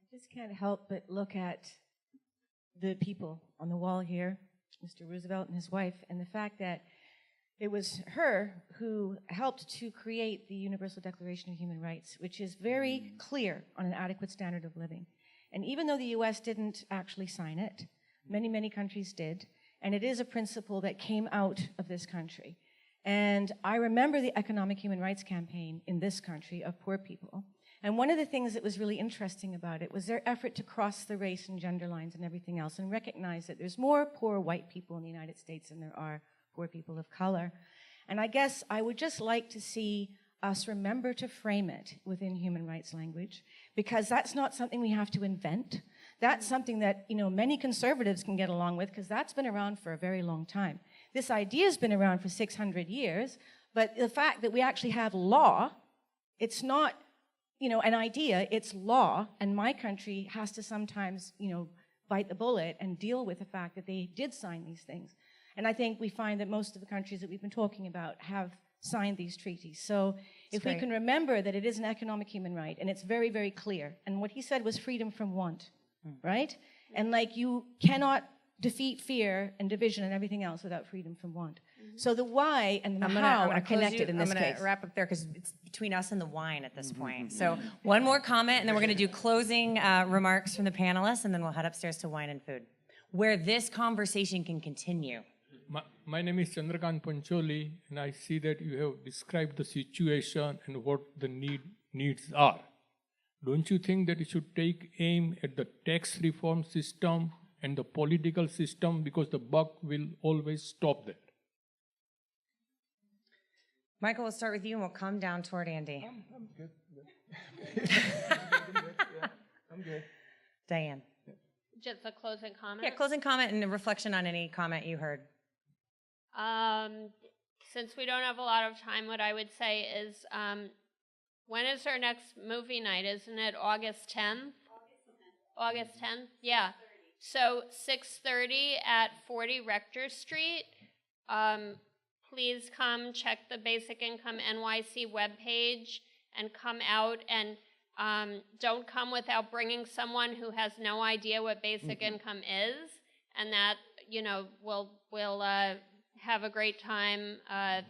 I just can't help but look at the people on the wall here, Mr. Roosevelt and his wife, and the fact that it was her who helped to create the Universal Declaration of Human Rights, which is very clear on an adequate standard of living. And even though the US didn't actually sign it, many, many countries did, and it is a principle that came out of this country. And I remember the Economic Human Rights Campaign in this country of poor people. And one of the things that was really interesting about it was their effort to cross the race and gender lines and everything else and recognize that there's more poor white people in the United States than there are poor people of color. And I guess I would just like to see us remember to frame it within human rights language, because that's not something we have to invent. That's something that, many conservatives can get along with, because that's been around for a very long time. This idea has been around for 600 years, But the fact that we actually have law, it's not, an idea, it's law, and my country has to sometimes, bite the bullet and deal with the fact that they did sign these things. And I think we find that most of the countries that we've been talking about have signed these treaties. So if we great. can remember that it is an economic human right, and it's very, very clear, and what he said was freedom from want, right? And like, you cannot defeat fear and division and everything else without freedom from want. So the why and the how are connected in this I'm case. going to wrap up there because it's between us and the wine at this point. So one more comment, and then we're going to do closing remarks from the panelists, and then we'll head upstairs to wine and food, where this conversation can continue. My name is Chandrakant Pancholi, and I see that you have described the situation and what the needs are. Don't you think that you should take aim at the tax reform system and the political system, because the buck will always stop there? Michael, we'll start with you, and we'll come down toward Andy. I'm good. I'm good. Diane. Just a closing comment. Yeah, closing comment and a reflection on any comment you heard. Since we don't have a lot of time, what I would say is, when is our next movie night? Isn't it August 10th? August 10th? Yeah. So 6:30 at 40 Rector Street. Please come check the Basic Income NYC webpage and come out, and don't come without bringing someone who has no idea what basic income is, and that, we'll have a great time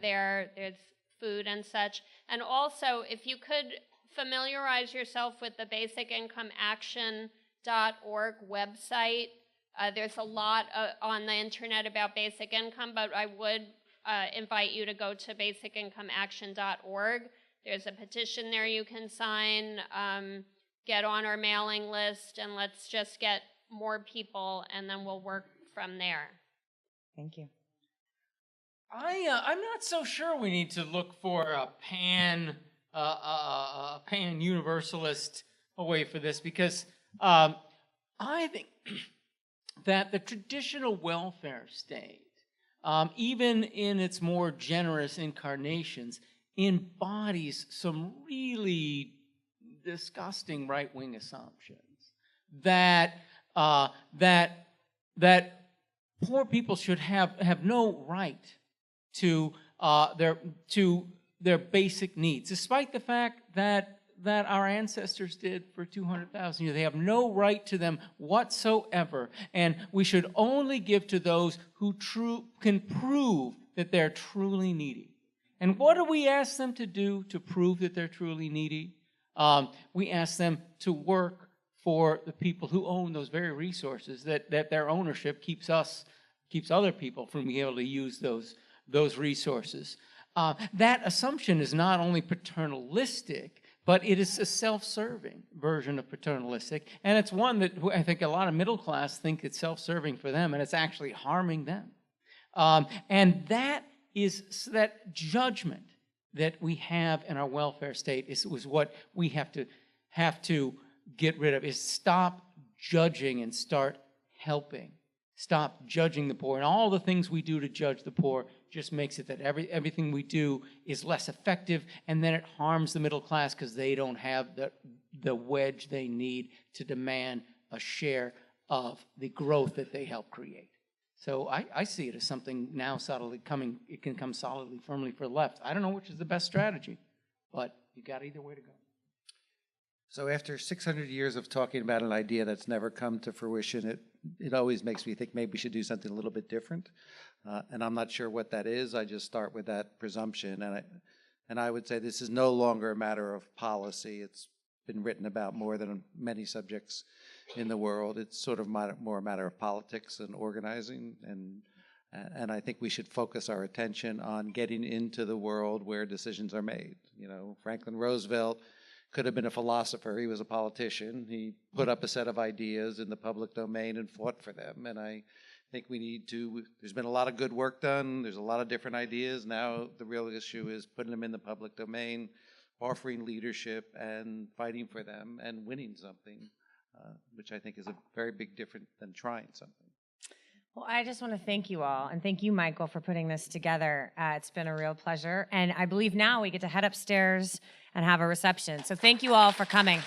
there. There's food and such. And also, if you could familiarize yourself with the basicincome.action.org website. There's a lot on the internet about basic income, but I would invite you to go to basicincome.action.org. There's a petition there you can sign, get on our mailing list, and let's just get more people, and then we'll work from there. Thank you. I'm not so sure we need to look for a pan-universalist way for this, because I think that the traditional welfare state, even in its more generous incarnations, embodies some really disgusting right-wing assumptions that poor people should have no right to their basic needs, despite the fact that our ancestors did for 200,000 years. They have no right to them whatsoever, and we should only give to those who can prove that they're truly needy. And what do we ask them to do to prove that they're truly needy? We ask them to work for the people who own those very resources, that their ownership keeps other people from being able to use those resources. That assumption is not only paternalistic, but it is a self-serving version of paternalistic, and it's one that I think a lot of middle class think it's self-serving for them, and it's actually harming them. And that judgment that we have in our welfare state was what we have to get rid of, is stop judging and start helping. Stop judging the poor. And all the things we do to judge the poor just makes it that everything we do is less effective, and then it harms the middle class because they don't have the wedge they need to demand a share of the growth that they help create. So I see it as something now it can come solidly, firmly for the left. I don't know which is the best strategy, but you got either way to go. So after 600 years of talking about an idea that's never come to fruition, it always makes me think maybe we should do something a little bit different. And I'm not sure what that is. I just start with that presumption. And I would say this is no longer a matter of policy. It's been written about more than many subjects in the world. It's sort of more a matter of politics and organizing. And I think we should focus our attention on getting into the world where decisions are made. Franklin Roosevelt could have been a philosopher. He was a politician. He put up a set of ideas in the public domain and fought for them. And I think there's been a lot of good work done. There's a lot of different ideas. Now the real issue is putting them in the public domain, offering leadership and fighting for them and winning something, which I think is a very big difference than trying something. Well, I just want to thank you all, and thank you, Michael, for putting this together. It's been a real pleasure, and I believe now we get to head upstairs and have a reception. So thank you all for coming.